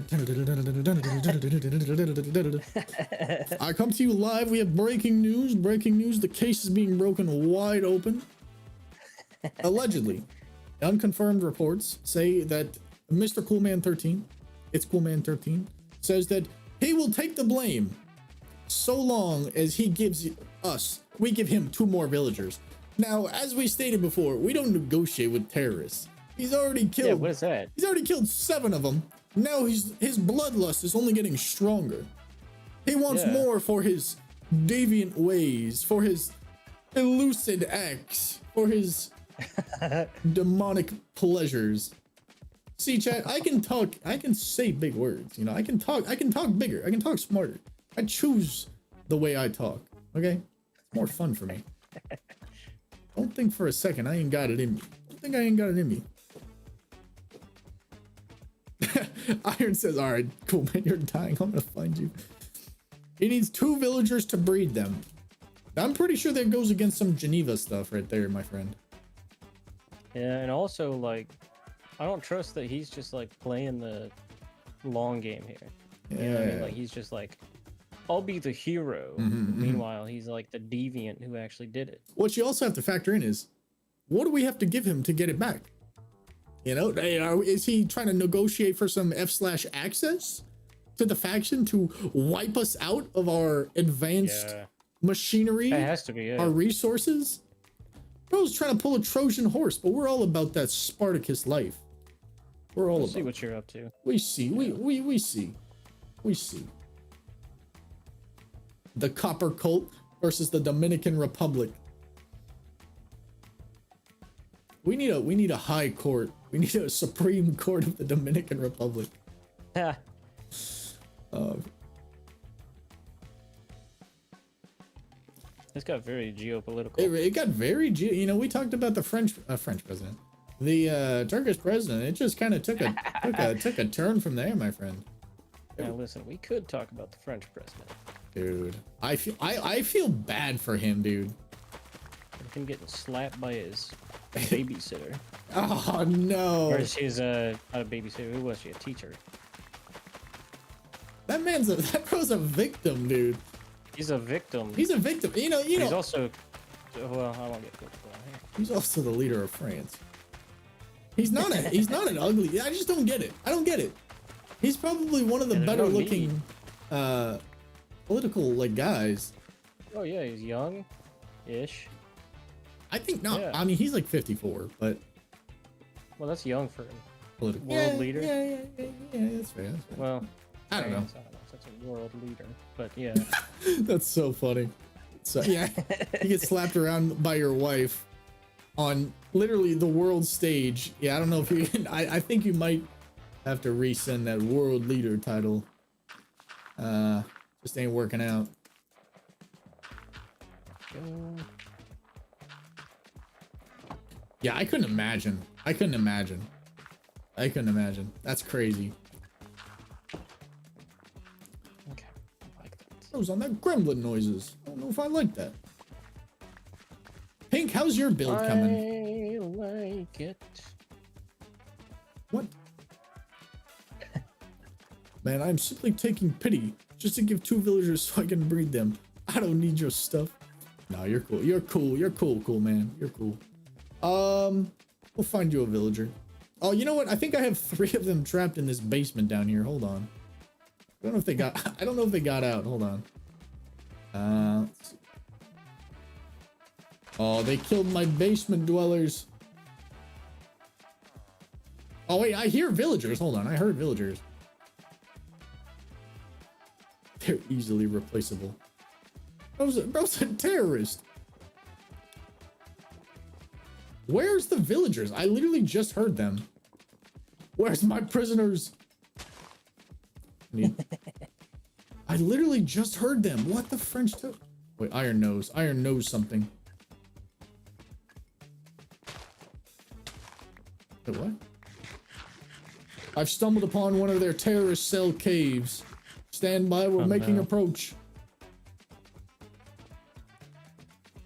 come to you live. We have breaking news. The case is being broken wide open. Allegedly, unconfirmed reports say that Mr. Coolman 13, it's Coolman 13, says that he will take the blame so long as he gives us, we give him 2 more villagers. Now, as we stated before, we don't negotiate with terrorists. He's already killed. Yeah, what is that? He's already killed 7 of them. Now his bloodlust is only getting stronger. He wants more for his deviant ways, for his illicit acts, for his demonic pleasures. See, chat, I can say big words, you know. I can talk bigger, I can talk smarter. I choose the way I talk, okay? It's more fun for me. Don't think for a second I ain't got it in me. Don't think I ain't got it in me. Iron says, all right, cool, man, you're dying. I'm gonna find you. He needs 2 villagers to breed them. I'm pretty sure that goes against some Geneva stuff right there, my friend. Yeah, and also like I don't trust that he's just like playing the long game here. Yeah. You know what I mean? Like he's just like, I'll be the hero. Meanwhile, he's like the deviant who actually did it. What you also have to factor in is, what do we have to give him to get it back? You know, is he trying to negotiate for some F/access to the faction to wipe us out of our advanced machinery? It has to be, our resources? Bro's trying to pull a Trojan horse, but we're all about that Spartacus life. We're all We'll about see what you're up to. We see. We see. The Copper Cult versus the Dominican Republic. We need a high court. We need a Supreme Court of the Dominican Republic. Yeah. This got very geopolitical. It got very you know, we talked about the French president, the Turkish president. It just kind of took a turn from there, my friend. Now listen, we could talk about the French president. Dude, I feel bad for him, dude. Him getting slapped by his babysitter. Oh no! Or she's not a babysitter. Who was she? A teacher. That bro's a victim, dude. He's a victim. He's a victim. You know. He's also, well, I won't get political here. He's also the leader of France. He's not an ugly. I just don't get it. I don't get it. He's probably one of the better looking political like guys. Oh yeah, he's young-ish. I think not. Yeah. I mean, he's like 54, but Well, that's young for him. political World leader. Yeah, that's fair. That's fair. Well, I don't know. Such a world leader, but yeah. That's so funny. So yeah, you get slapped around by your wife on literally the world stage. Yeah, I don't know if you can. I think you might have to resend that world leader title. Just ain't working out. Yeah, I couldn't imagine. That's crazy. Okay, I like that. Those on that gremlin noises. I don't know if I like that. Pink, how's your build coming? I like it. What? Man, I'm simply taking pity just to give 2 villagers so I can breed them. I don't need your stuff. No, you're cool. You're cool, man. You're cool. We'll find you a villager. Oh, you know what? I think I have 3 of them trapped in this basement down here. Hold on. I don't know if they got out. Hold on. Let's see. Oh, they killed my basement dwellers. Oh wait, I hear villagers. Hold on, I heard villagers. They're easily replaceable. Bro's a terrorist. Where's the villagers? I literally just heard them. Where's my prisoners? I literally just heard them. What the French took? Wait, Iron knows something. Wait, what? I've stumbled upon one of their terrorist cell caves. Stand by, we're making approach.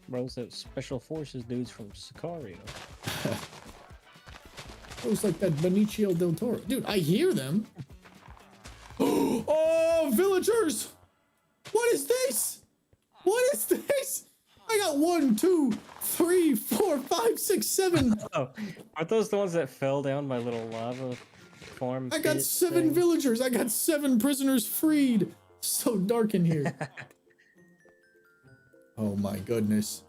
Bro's those special forces dudes from Sicario. It was like that Benicio del Toro. Dude, I hear them. Oh, villagers! What is this? What is this? I got 1, 2, 3, 4, 5, 6, 7. Oh, aren't those the ones that fell down my little lava farm? I got 7 villagers. I got 7 prisoners freed. So dark in here. Oh my goodness.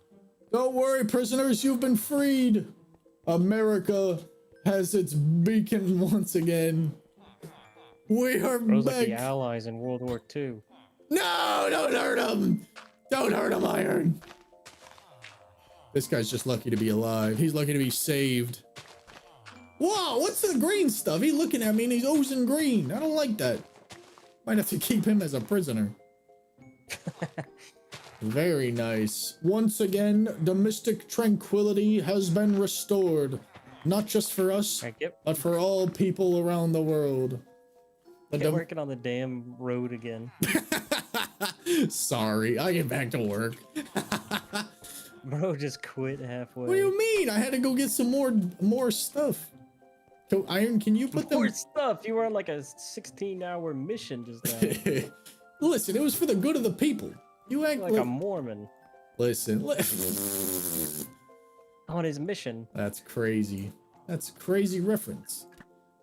Don't worry, prisoners, you've been freed. America has its beacon once again. We are Bro's back. like the Allies in World War II. No, don't hurt him. Don't hurt him, Iron. This guy's just lucky to be alive. He's lucky to be saved. Whoa, what's the green stuff? He's looking at me and he's oozing green. I don't like that. Might have to keep him as a prisoner. Very nice. Once again, domestic tranquility has been restored. Not just for us, but for all people around the world. Get working on the damn road again. Sorry, I get back to work. Bro just quit halfway. What do you mean? I had to go get some more stuff. So Iron, can you put more them? stuff? You were on like a 16-hour mission just now. Listen, it was for the good of the people. You act like a Mormon. Listen. On his mission. That's crazy. That's a crazy reference.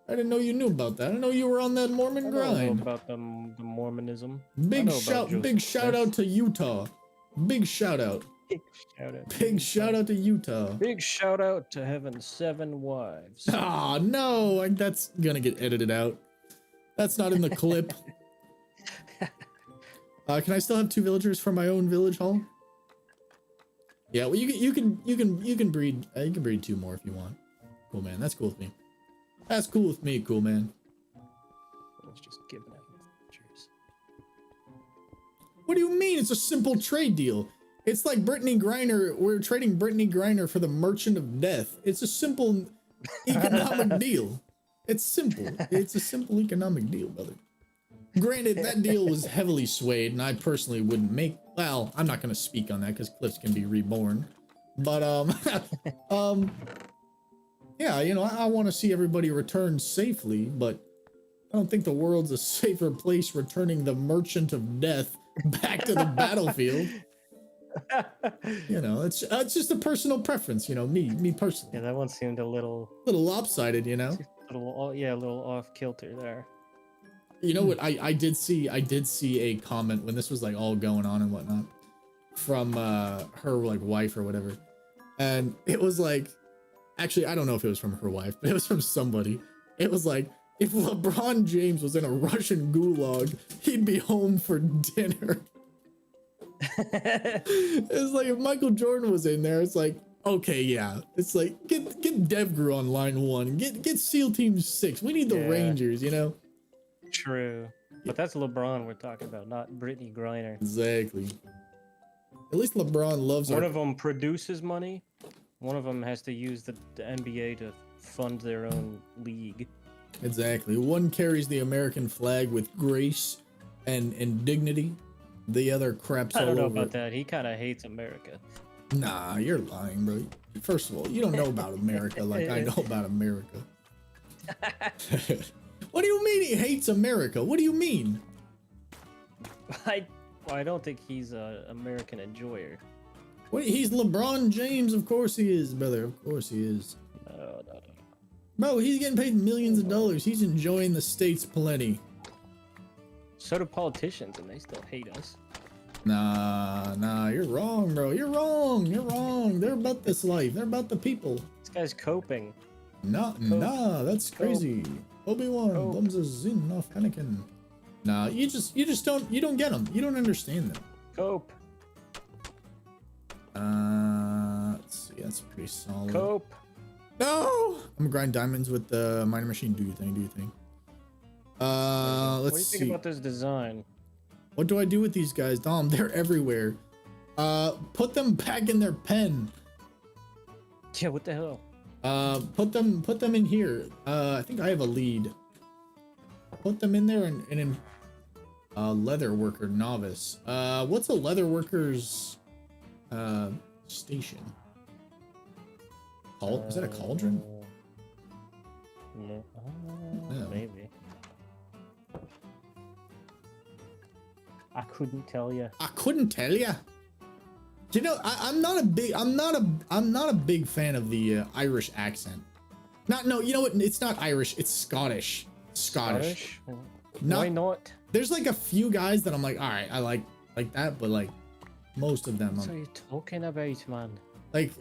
I didn't know you knew about that. I know you were on that Mormon grind. I know about the Mormonism. Big shout out to Utah. Big shout out. Big shout out to Utah. Big shout out to having 7 wives. Ah, no, that's gonna get edited out. That's not in the clip. Can I still have 2 villagers for my own village hall? Yeah, well, you can breed. You can breed 2 more if you want. Cool, man. That's cool with me. That's cool with me. Cool, man. It's just giving out villagers. What do you mean? It's a simple trade deal. It's like Brittany Griner. We're trading Brittany Griner for the Merchant of Death. It's a simple economic deal. It's simple. It's a simple economic deal, brother. Granted, that deal was heavily swayed, and I personally wouldn't make. Well, I'm not going to speak on that because cliffs can be reborn. But yeah, you know, I want to see everybody return safely, but I don't think the world's a safer place returning the Merchant of Death back to the battlefield. You know, it's just a personal preference, you know, me personally. Yeah, that one seemed a little lopsided, you know. A little off kilter there. You know what? I did see a comment when this was like all going on and whatnot from her like wife or whatever, and it was like, actually I don't know if it was from her wife, but it was from somebody. It was like, if LeBron James was in a Russian gulag, he'd be home for dinner. It's like if Michael Jordan was in there, it's like, okay, yeah. It's like get DevGru on line 1, get SEAL Team 6. We need the Rangers, you know. True, but that's LeBron we're talking about, not Brittany Griner. Exactly. At least LeBron loves. One of them produces money. One of them has to use the NBA to fund their own league. Exactly. One carries the American flag with grace and dignity. The other craps all over. I don't know about that. He kind of hates America. Nah, you're lying, bro. First of all, you don't know about America like I know about America. What do you mean he hates America? What do you mean? I don't think he's an American enjoyer. Wait, he's LeBron James. Of course he is, brother. Of course he is. No. Bro, he's getting paid millions of dollars. He's enjoying the States plenty. So do politicians, and they still hate us. Nah, you're wrong, bro. You're wrong. They're about this life. They're about the people. This guy's coping. Nah, that's crazy. Obi-Wan, thumbs is in off Anakin. Nah, you don't get them. You don't understand them. Cope. Let's see, that's pretty solid. Cope. No! I'm gonna grind diamonds with the miner machine. Do your thing. Let's see. What do you think about this design? What do I do with these guys? Dom, they're everywhere. Put them back in their pen. Yeah, what the hell? Put them in here. I think I have a lead. Put them in there and in leather worker novice. What's a leather worker's station? Is that a cauldron? No. No. Maybe. I couldn't tell you. You know, I'm not a big fan of the Irish accent. No, you know what? It's not Irish. It's Scottish. Scottish. Why not? There's like a few guys that I'm like, all right, I like that, but like most of them. What are you talking about, man? Like,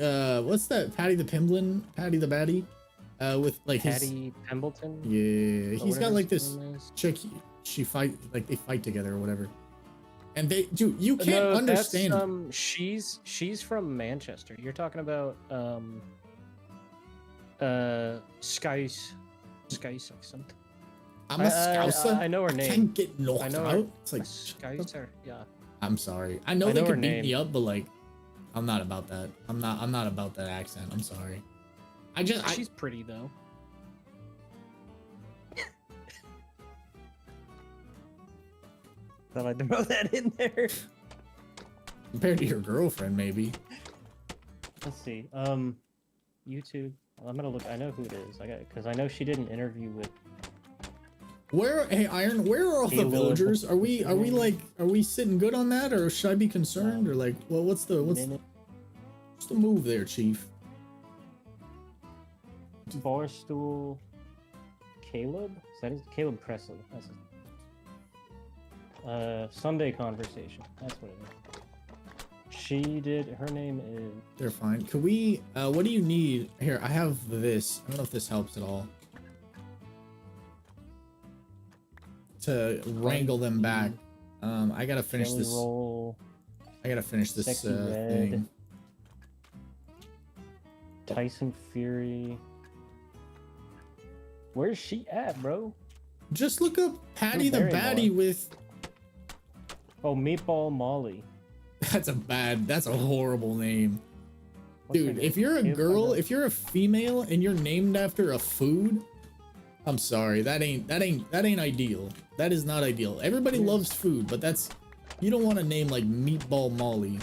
what's that? Patty the Baddie, with like Patty Pembleton. Yeah, he's got like this chick. They fight together or whatever. And dude, you can't understand. That's, she's from Manchester. You're talking about Scouse accent. I'm a Scouser. I know her name. I can't get knocked out. It's like Scouser. Yeah. I'm sorry. I know they could beat me up, but like, I'm not about that. I'm not about that accent. I'm sorry. She's pretty though. Thought I'd throw that in there. Compared to your girlfriend, maybe. Let's see. YouTube. I'm gonna look. I know who it is. Because I know she did an interview with. Hey Iron, where are all the villagers? Are we sitting good on that, or should I be concerned, or like, well, what's the move there, Chief? Barstool. Caleb? Is that his? Caleb Presley. That's his. Sunday Conversation. That's what it is. She did. Her name is. They're fine. Could we? What do you need? Here, I have this. I don't know if this helps at all. To wrangle them back. I gotta finish Jelly this. roll. I gotta finish this Sexy red. thing. Tyson Fury. Where's she at, bro? Just look up Patty the Barrymore. Baddie with. Oh, Meatball Molly. That's a horrible name. What's her Dude, name? if you're a Kip, girl, if you're a female and you're named after a food, I'm sorry, that ain't ideal. That is not ideal. Everybody loves food, but you don't want a name like Meatball Molly.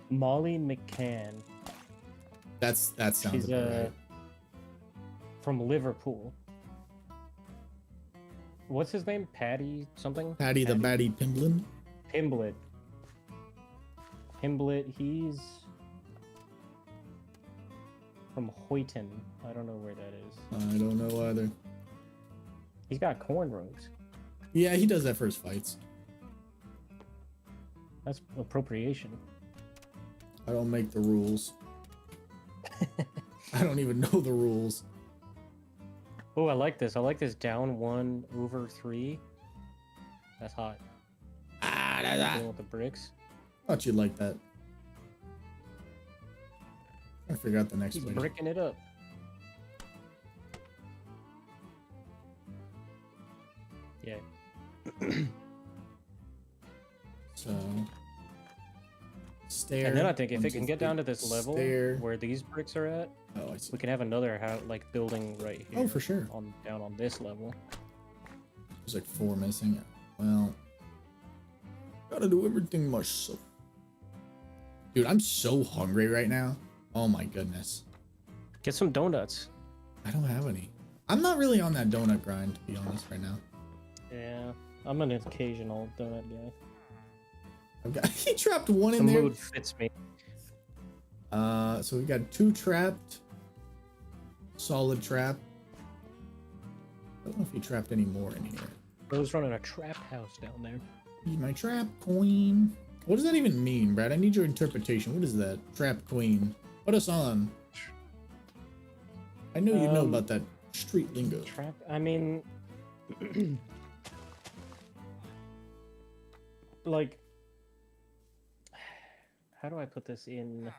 Molly McCann. That sounds She's about right. from Liverpool. What's his name? Patty something? Patty the Baddie Pimblin. Pimblett. He's from Hoyton. I don't know where that is. I don't know either. He's got cornrows. Yeah, he does that for his fights. That's appropriation. I don't make the rules. I don't even know the rules. Oh, I like this. I like this down 1 over 3. That's hot. Dealing with the bricks. Thought you'd like that. I forgot the next He's one. bricking it up. Yeah. So stair. And then I think if 1, it can 2, get down 3, to this level stair. where these bricks are at, Oh, I see. we can have another building right here. Oh, for sure. Down on this level. There's like 4 missing. Well, gotta do everything myself. Dude, I'm so hungry right now. Oh my goodness. Get some donuts. I don't have any. I'm not really on that donut grind, to be honest, right now. Yeah, I'm an occasional donut guy. He trapped 1 The in there. mood fits me. So we got 2 trapped. Solid trap. I don't know if he trapped any more in here. Bro's running a trap house down there. Be my trap queen. What does that even mean, Brad? I need your interpretation. What is that? Trap queen. Put us on. I know you know about that street lingo. Trap. I mean, like, how do I put this in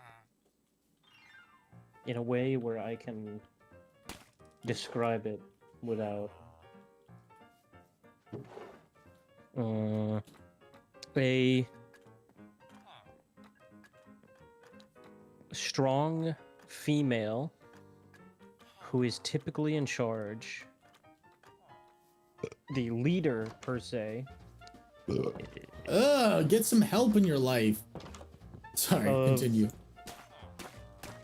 a way where I can describe it without a strong female who is typically in charge, the leader per se. Get some help in your life. Sorry, continue.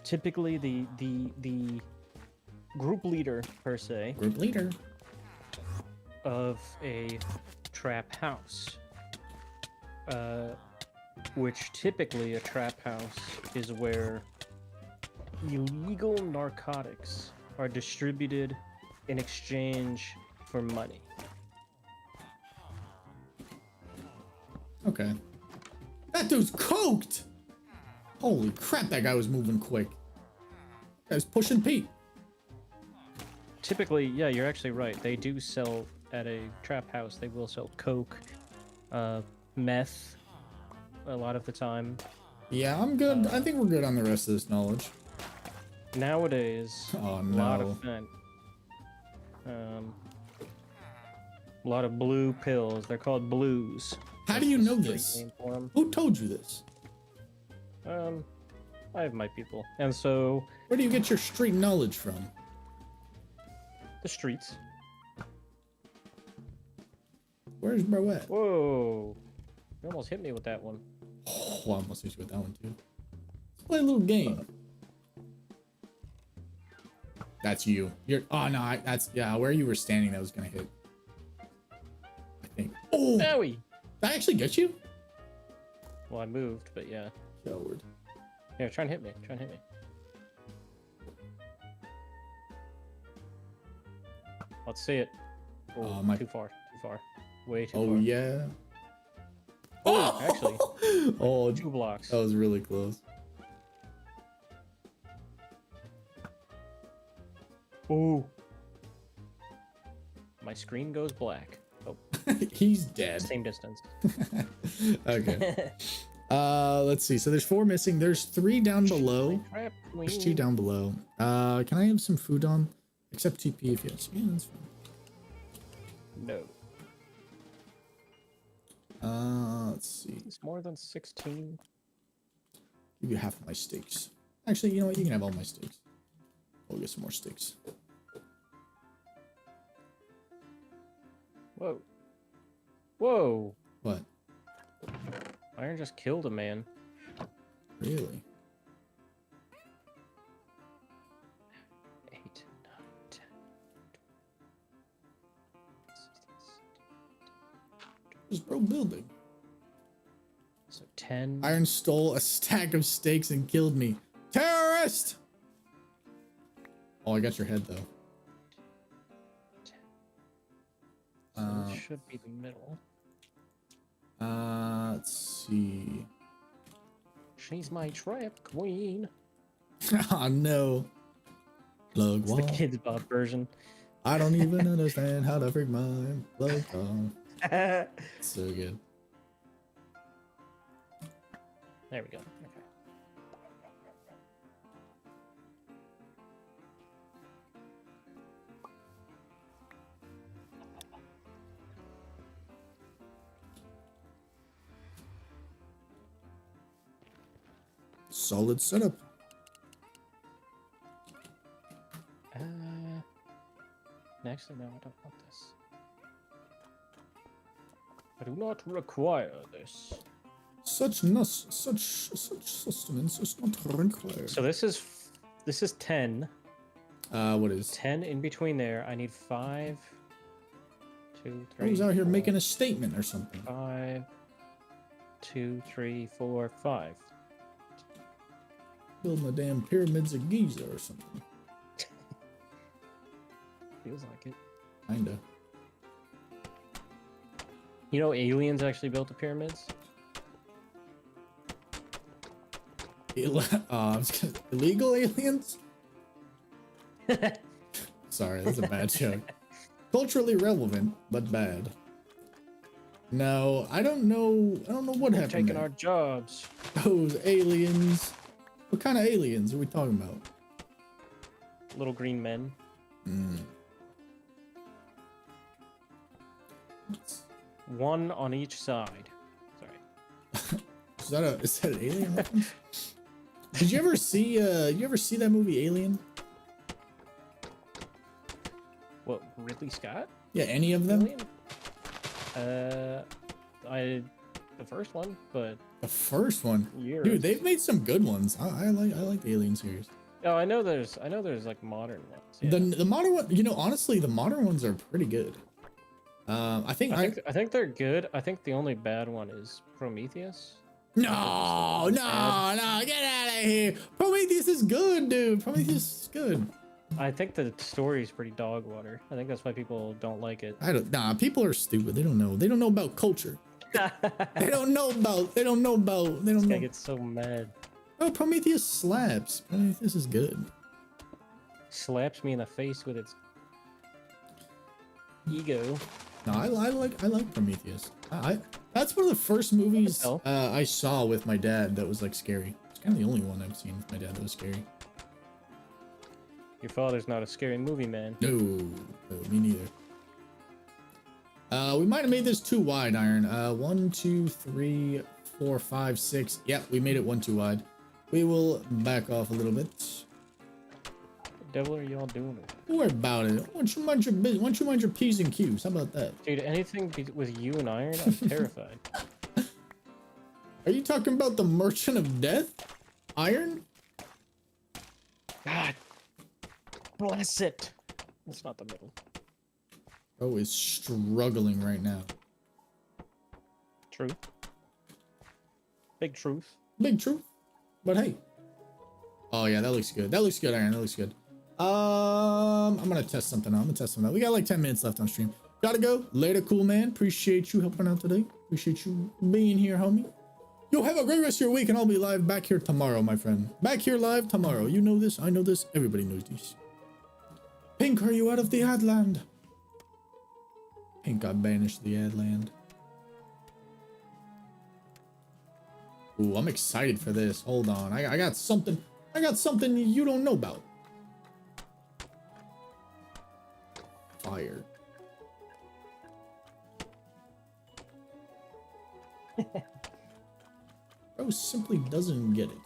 Typically the group leader per se Group leader. of a trap house. Which typically a trap house is where illegal narcotics are distributed in exchange for money. Okay. That dude's coked! Holy crap, that guy was moving quick. Guy's pushing Pete. Typically, yeah, you're actually right. They do sell at a trap house. They will sell coke, meth, a lot of the time. Yeah, I'm good. I think we're good on the rest of this knowledge. Nowadays, Oh, a lot no. of fent. A lot of blue pills. They're called blues. How do you That's know the street this? name for 'em. Who told you this? I have my people, and so Where do you get your street knowledge from? the streets. Where's bro at? Whoa! You almost hit me with that one. Oh, I almost hit you with that one too. Let's play a little game. That's you. You're. Oh no, that's yeah. Where you were standing, that was gonna hit. I think. Oh, did Owie! I actually get you? Well, I moved, but yeah. Coward. Here, try and hit me. Try and hit me. Let's see it. Oh, my- too far. Too far. Way too Oh far. yeah. Oh, actually. Oh, 2 blocks. that was really close. Ooh. My screen goes black. Oh, He's dead. Same distance. Okay. Let's see. So there's 4 missing. There's 3 down below. There's 2 down below. Can I have some food on? Except TP if yes. Yeah, that's fine. No. Let's see. It's more than 16. Give you half of my steaks. Actually, you know what? You can have all my steaks. We'll get some more steaks. Whoa. Whoa. What? Iron just killed a man. Really? 8, 9, 10. What's bro building? So 10. Iron stole a stack of steaks and killed me. Terrorist! Oh, I got your head though. 10. So it should be the middle. Let's see. She's my trap queen. Oh no. Plug It's the wall. Kids Bob version. I don't even understand how to freak my plug wall. So good. There we go. Okay. Solid setup. Actually, no, I don't want this. I do not require this. Such sustenance is not required. So this is 10. What is 10 in between there. I need 5, 2, 3. Who's out here 4, making a statement or something? 5, 2, 3, 4, 5. Building the damn pyramids of Giza or something. Feels like it. Kinda. You know, aliens actually built the pyramids. Illegal aliens? Sorry, that's a bad joke. Culturally relevant, but bad. No, I don't know what happened. Taking there. our jobs. Those aliens. What kind of aliens are we talking about? Little green men. Mm. One on each side. Sorry. Is that an alien reference? Did you ever see that movie Alien? What, Ridley Scott? Yeah, any of them? Alien? The first one, but The first one. years. Dude, they've made some good ones. I like the Alien series. Oh, I know there's like modern ones. Yeah. The modern one, honestly, the modern ones are pretty good. I think they're good. I think the only bad one is Prometheus. No, get out of here. Prometheus is good, dude. Prometheus is good. I think the story is pretty dog water. I think that's why people don't like it. People are stupid. They don't know about culture. They don't know. I get so mad. Oh, Prometheus slaps. Prometheus is good. Slaps me in the face with its ego. No, I like Prometheus. That's one of the first movies I saw with my dad that was like scary. It's kind of the only one I've seen with my dad that was scary. Your father's not a scary movie man. No, me neither. We might have made this too wide, Iron. 1, 2, 3, 4, 5, 6. Yep, we made it 1 too wide. We will back off a little bit. What the devil are y'all doing? Don't worry about it. Why don't you mind your business? Why don't you mind your P's and Q's? How about that? Dude, anything with you and Iron, I'm terrified. Are you talking about the Merchant of Death? Iron? God bless it. It's not the middle. Bro is struggling right now. Truth. Big truth. Big truth. But hey. Oh yeah, that looks good. That looks good, Iron. That looks good. I'm gonna test something out. We got like 10 minutes left on stream. Gotta go. Later, cool man. Appreciate you helping out today. Appreciate you being here, homie. Yo, have a great rest of your week, and I'll be live back here tomorrow, my friend. Back here live tomorrow. You know this. I know this. Everybody knows this. Pink, are you out of the Adland? Pink got banished to the ad land. Ooh, I'm excited for this. Hold on. I got something. I got something you don't know about. Fire. Bro simply doesn't get it.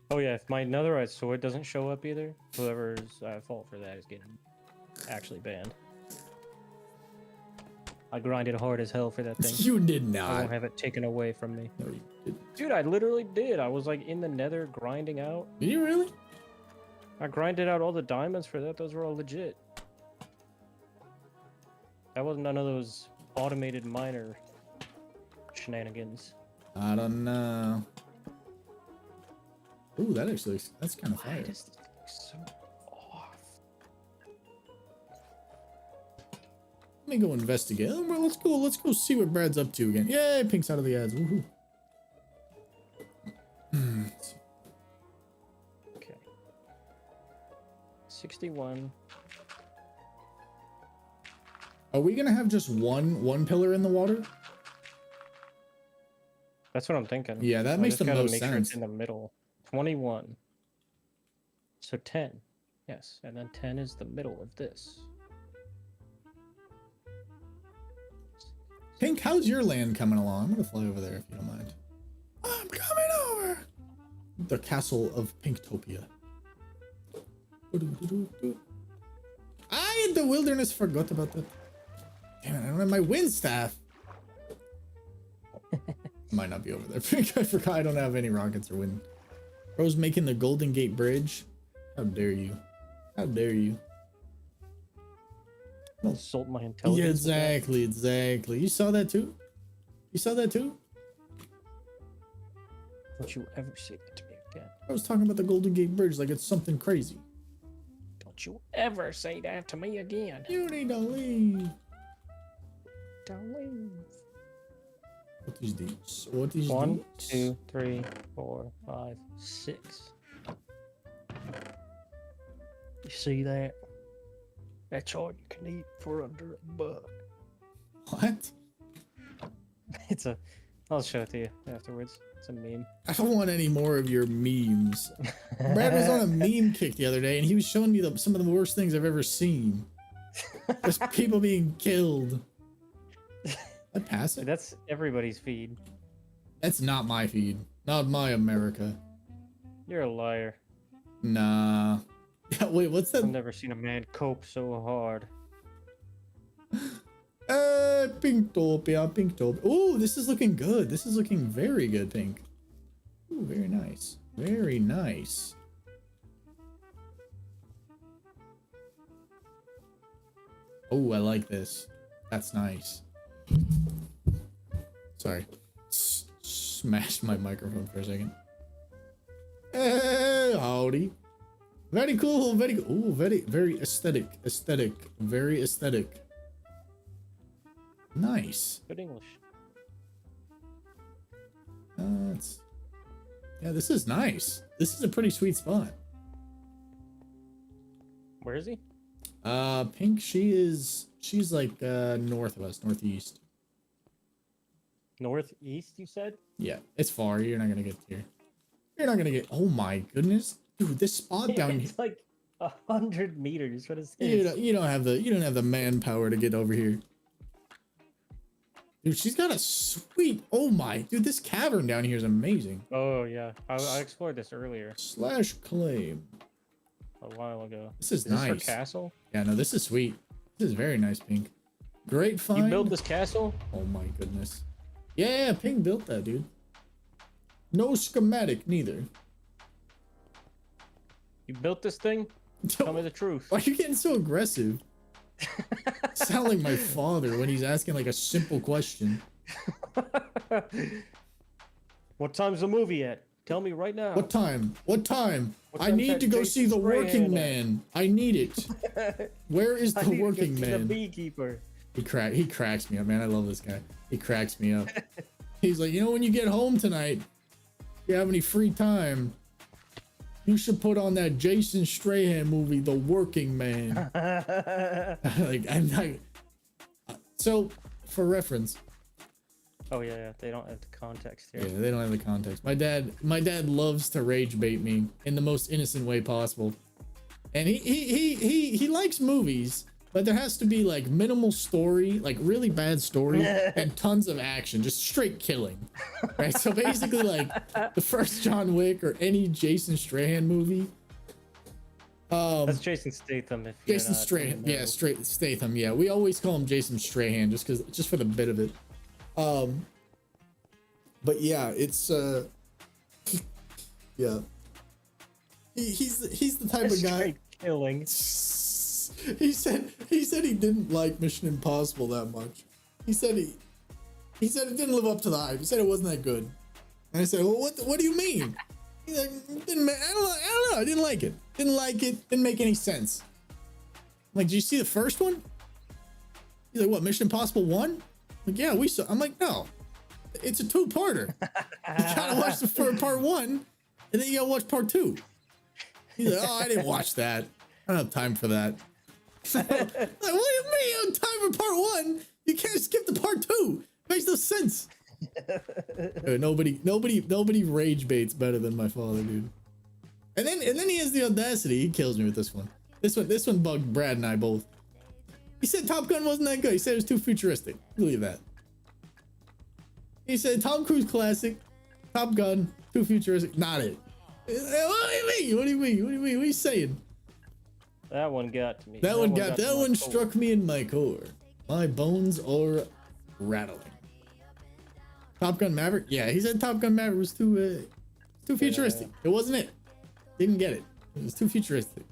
Oh yeah, if my netherite sword doesn't show up either, whoever's at fault for that is getting actually banned. I grinded hard as hell for that thing. You did I not. won't have it taken away from me. No, you didn't. Dude, I literally did. I was like in the nether grinding out. Did you really? I grinded out all the diamonds for that. Those were all legit. That wasn't none of those automated miner shenanigans. I don't know. Ooh, that actually, that's kind of Why fire. does this look so off? Let me go investigate. Oh, well, let's go see what Brad's up to again. Yay, Pink's out of the ads. Woohoo. Okay. 61. Are we gonna have just one pillar in the water? That's what I'm thinking. Yeah, that I makes just the gotta most make sure sense. it's in the middle. 21. So 10. Yes, and then 10 is the middle of this. Pink, how's your land coming along? I'm gonna fly over there if you don't mind. I'm coming over. The castle of Pinktopia. I in the wilderness forgot about that. Damn it, I don't have my wind staff. Might not be over there. Pink, I forgot I don't have any rockets or wind. Bro's making the Golden Gate Bridge. How dare you? How dare you? Insult my intelligence. Yeah, with that. exactly. You saw that too? You saw that too? Don't you ever say that to me again. I was talking about the Golden Gate Bridge like it's something crazy. Don't you ever say that to me again. You need to leave. Don't leave. What is these? What is 1, these? 2, 3, 4, 5, 6. You see that? That's all you can eat for under $1. What? It's a. I'll show it to you afterwards. It's a meme. I don't want any more of your memes. Brad was on a meme kick the other day and he was showing me some of the worst things I've ever seen. There's people being killed. I pass it. That's everybody's feed. That's not my feed. Not my America. You're a liar. Nah. Yeah, wait, what's I've that? never seen a man cope so hard. Pinktopia, Pinktopia. Ooh, this is looking good. This is looking very good, Pink. Ooh, very nice. Very nice. Oh, I like this. That's nice. Sorry. Smashed my microphone for a second. Hey, howdy. Very cool, very cool. Ooh, very aesthetic. Aesthetic. Very aesthetic. Nice. Good English. Yeah, this is nice. This is a pretty sweet spot. Where is he? Pink, she's like north of us, northeast. Northeast, you said? Yeah, it's far. You're not gonna get here. You're not gonna get. Oh my goodness, dude, this spot down here. It's like 100 meters. What is this? You don't have the manpower to get over here. Dude, she's got a sweet. Oh my, dude, this cavern down here is amazing. Oh yeah, I explored this earlier Slash claim. a while ago. This is This nice. her castle? Yeah, no, this is sweet. This is very nice, Pink. Great find. You built this castle? Oh my goodness. Yeah, Pink built that, dude. No schematic, neither. You built this thing? Tell me the truth. Why are you getting so aggressive? Sound like my father when he's asking like a simple question. What time's the movie at? Tell me right now. What time? What time? What I time's need that to go Jason see the Strahan working at? man. I need it. Where is I the need to go working see man? The beekeeper. He cracks me up, man. I love this guy. He cracks me up. He's like, you know, when you get home tonight, you have any free time, You should put on that Jason Strahan movie, The Working Man. Like, I'm not. So, for reference. Oh yeah, they don't have the context here. Yeah, they don't have the context. My dad loves to rage bait me in the most innocent way possible. And he likes movies, but there has to be like minimal story, like really bad story, and tons of action, just straight killing. Right? So basically, like the first John Wick or any Jason Strahan movie. That's Jason Statham. If Jason Strahan, yeah, Statham, yeah. We always call him Jason Strahan just for the bit of it. But yeah, it's yeah. He's the type of guy. Straight killing. He said he didn't like Mission Impossible that much. He said it didn't live up to the hype. He said it wasn't that good. And I said, well, what do you mean? He's like, I don't know. I didn't like it. Didn't make any sense. I'm like, did you see the first one? He's like, what, Mission Impossible 1? Like, yeah, we saw. I'm like, no, it's a two-parter. You gotta watch the first part 1, and then you gotta watch part 2. He's like, oh, I didn't watch that. I don't have time for that. Like, what do you mean you have time for part 1? You can't skip the part 2. Makes no sense. Nobody rage baits better than my father, dude. And then he has the audacity. He kills me with this one. This one bugged Brad and I both. He said Top Gun wasn't that good. He said it was too futuristic. Believe that. He said Tom Cruise classic, Top Gun, too futuristic. Not it. What do you mean? What do you mean? What are you saying? That one got to me. That one struck me in my core. My bones are rattling. Top Gun Maverick? Yeah, he said Top Gun Maverick was too futuristic. It wasn't it. Didn't get it. It was too futuristic.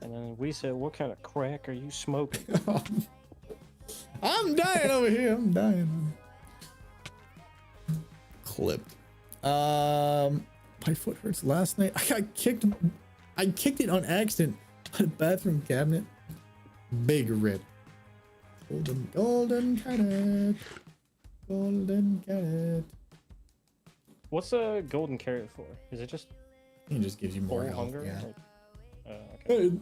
And then we said, what kind of crack are you smoking? I'm dying over here. I'm dying. Clipped. My foot hurts last night. I kicked it on accident on a bathroom cabinet. Big rip. Golden carrot. Golden carrot. What's a golden carrot for? Is it just It just gives you more health. hunger? Yeah. Like, okay.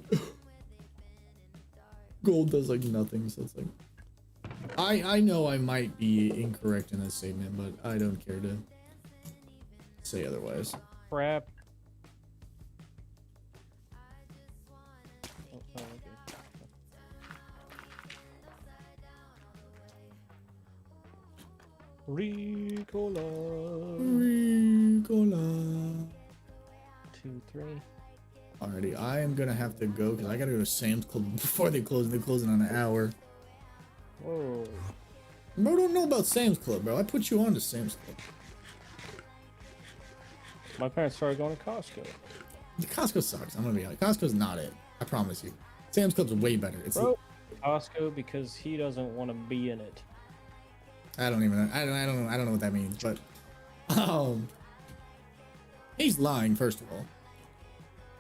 Gold does like nothing, so it's like I know I might be incorrect in this statement, but I don't care to say otherwise. Crap. Oh, okay. Ricola. 2, 3. Alrighty, I am gonna have to go because I gotta go to Sam's Club before they close. They close in an hour. Whoa. Bro, don't know about Sam's Club, bro. I put you on to Sam's Club. My parents started going to Costco. Costco sucks. I'm gonna be honest. Costco's not it. I promise you. Sam's Club's way better. It's Bro, Costco because he doesn't want to be in it. I don't know what that means, but he's lying. First of all,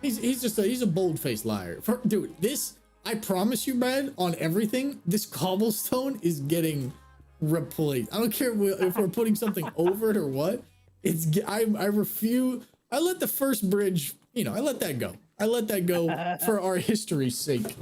he's a bold-faced liar. Dude, this, I promise you, Brad, on everything, this cobblestone is getting replaced. I don't care if we're putting something over it or what. I refuse. I let the first bridge, I let that go. I let that go for our history's sake.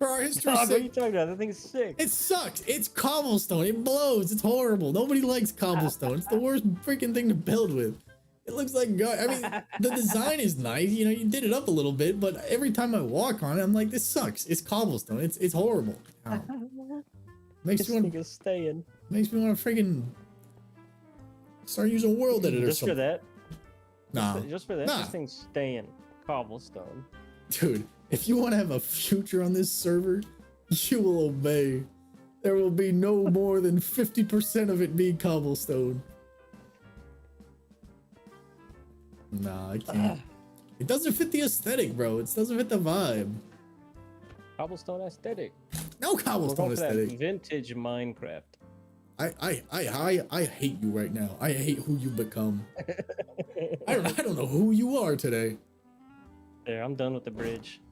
For our history's What are you sake. talking about? That thing's sick. It sucks. It's cobblestone. It blows. It's horrible. Nobody likes cobblestone. It's the worst freaking thing to build with. It looks like God. I mean, the design is nice. You did it up a little bit, but every time I walk on it, I'm like, this sucks. It's cobblestone. It's horrible. Makes me want to staying. Makes me want to freaking start using World Editor. Just for that. Nah. Just for that. This thing's staying cobblestone. Dude, if you want to have a future on this server, you will obey. There will be no more than 50% of it be cobblestone. Nah, I can't. It doesn't fit the aesthetic, bro. It doesn't fit the vibe. Cobblestone aesthetic. No cobblestone aesthetic. Vintage Minecraft. I hate you right now. I hate who you become. I don't know who you are today. There, I'm done with the bridge.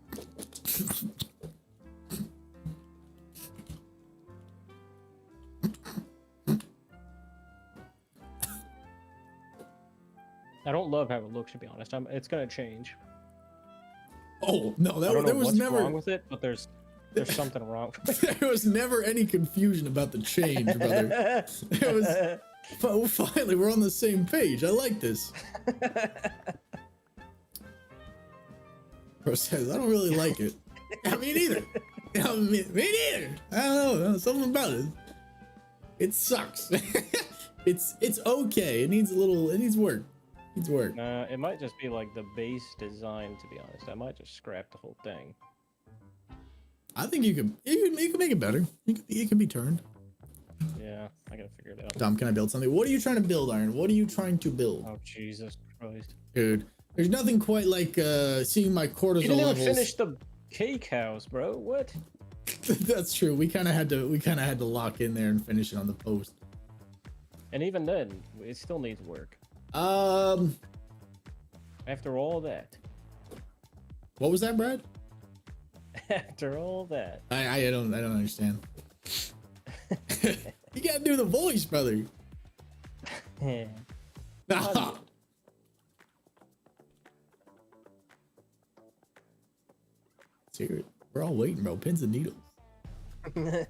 I don't love how it looks, to be honest. It's gonna change. Oh no, I don't know there was what's never wrong with it, but there's something wrong. there was never any confusion about the change, brother. It was finally we're on the same page. I like this. Bro says I don't really like it. Yeah, me neither. Yeah, me neither. I don't know. Something about it. It sucks. It's okay. It needs work. It might just be like the base design, to be honest. I might just scrap the whole thing. I think you can make it better. It can be turned. Yeah, I gotta figure it out. Dom, can I build something? What are you trying to build, Iron? What are you trying to build? Oh, Jesus Christ. Dude, there's nothing quite like seeing my cortisol You didn't levels. even finish the cake house, bro. What? That's true. We kind of had to lock in there and finish it on the post. And even then, it still needs work. After all that. What was that, Brad? After all that. I don't understand. You gotta do the voice, brother. Nah. Secret. We're all waiting, bro. Pins and needles. And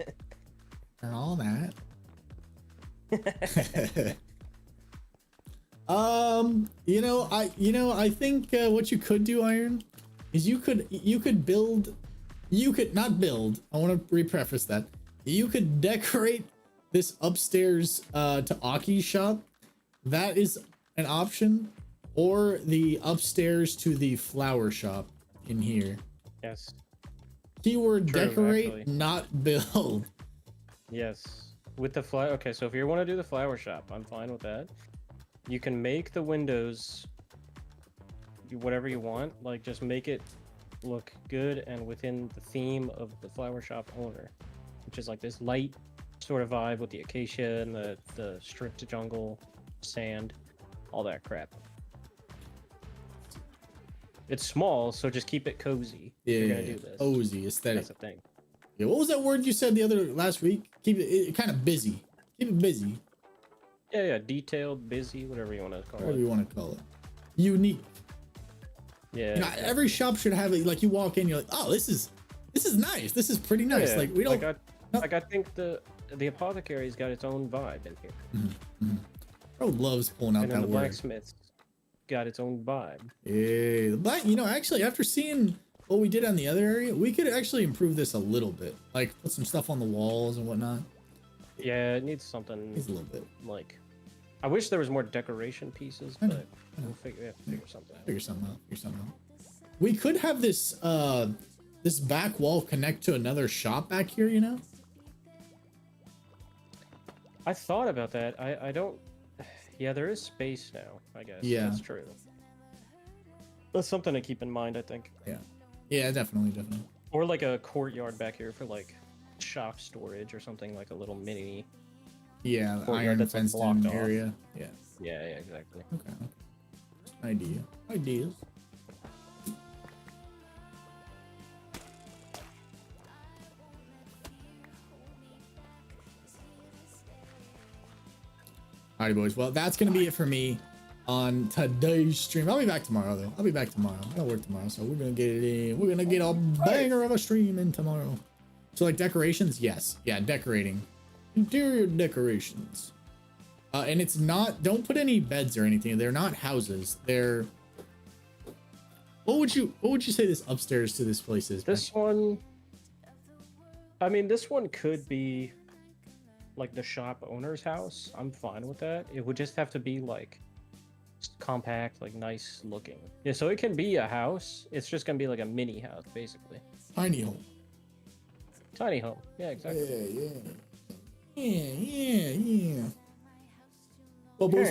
all that. I think what you could do, Iron, is you could not build. I want to repreface that. You could decorate this upstairs to Aki's shop. That is an option, or the upstairs to the flower shop in here. Yes. Keyword True, decorate, actually. not build. Yes. With the flower. Okay, so if you want to do the flower shop, I'm fine with that. You can make the windows whatever you want. Like, just make it look good and within the theme of the flower shop owner, which is like this light sort of vibe with the acacia and the stripped jungle, sand, all that crap. It's small, so just keep it cozy. Yeah, You're gonna do this. cozy aesthetic. That's the thing. Yeah, what was that word you said last week? Keep it kind of busy. Keep it busy. Yeah, detailed, busy, whatever you want to call Whatever it. you want to call it. Unique. Yeah. You know, every shop should have it. Like you walk in, you're like, oh, this is nice. This is pretty nice. Yeah, Like we don't. I think the apothecary's got its own vibe in here. Bro loves pulling out And then that the word. blacksmith's got its own vibe. Yeah, the black. Actually, after seeing what we did on the other area, we could actually improve this a little bit. Like put some stuff on the walls and whatnot. Yeah, it needs something. Just a little bit. Like, I wish there was more we'll figure something out. Figure something out. We could have this this back wall connect to another shop back here. You know. I thought about that. I don't. Yeah, there is space now, I guess. Yeah. That's true. That's something to keep in mind, I think. Yeah, definitely. Or like a courtyard back here for like shop storage or something, like a little mini. Yeah, Courtyard iron that's, like, fenced blocked in off. area. Yeah. Yeah, exactly. Okay. Ideas. Alrighty, boys. Well, that's gonna be it for me on today's stream. I'll be back tomorrow, though. I gotta work tomorrow, so we're gonna get it in. We're gonna get a banger of a stream in tomorrow. So, like decorations, yes, yeah, decorating, interior decorations. And it's not. Don't put any beds or anything. They're not houses. They're. What would you say this upstairs to this place is? This one. I mean, this one could be like the shop owner's house. I'm fine with that. It would just have to be like compact, like nice looking. Yeah, so it can be a house. It's just gonna be like a mini house, basically. Tiny home. Tiny home. Yeah, exactly. Yeah. Well, boys,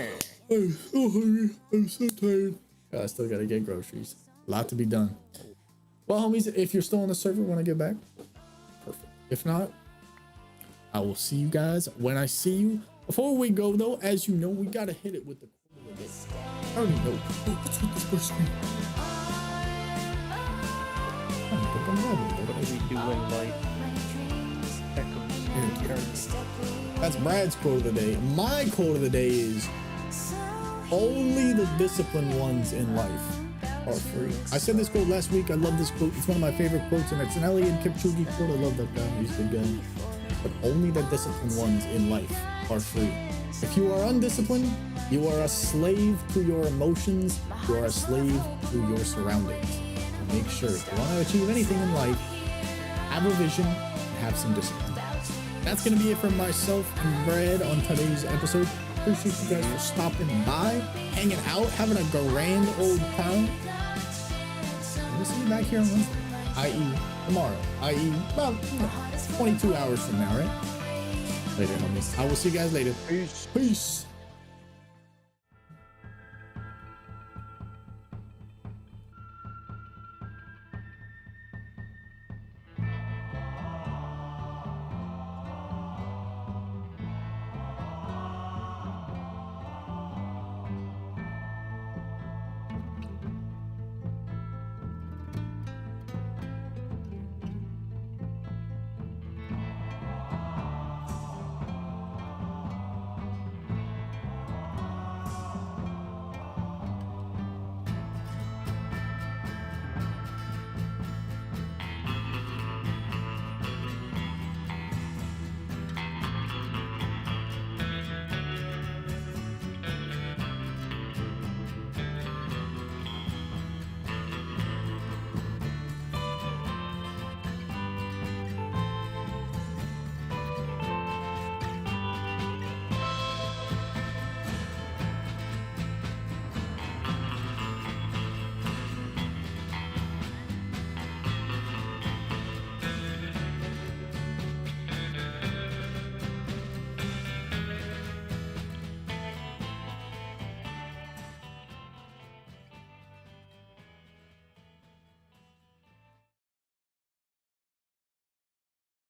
I'm so hungry. I'm so tired. I still gotta get groceries. A lot to be done. Well, homies, if you're still on the server when I get back, perfect. If not, I will see you guys when I see you. Before we go, though, as you know, we gotta hit it with the quote of the day. I already know. What's with this first screen? What are we doing, like? That's Brad's quote of the day. My quote of the day is, only the disciplined ones in life are free. I said this quote last week. I love this quote. It's one of my favorite quotes, and it's an Elliot Kipchoge quote. I love that guy. He's a good guy. But only the disciplined ones in life are free. If you are undisciplined, you are a slave to your emotions. You are a slave to your surroundings. So make sure if you want to achieve anything in life, have a vision and have some discipline. That's going to be it from myself and Brad on today's episode. Appreciate you guys for stopping by, hanging out, having a grand old time. We'll see you back here on Wednesday, i.e. tomorrow, i.e. about 22 hours from now, right? Later, homies. I will see you guys later. Peace. Peace.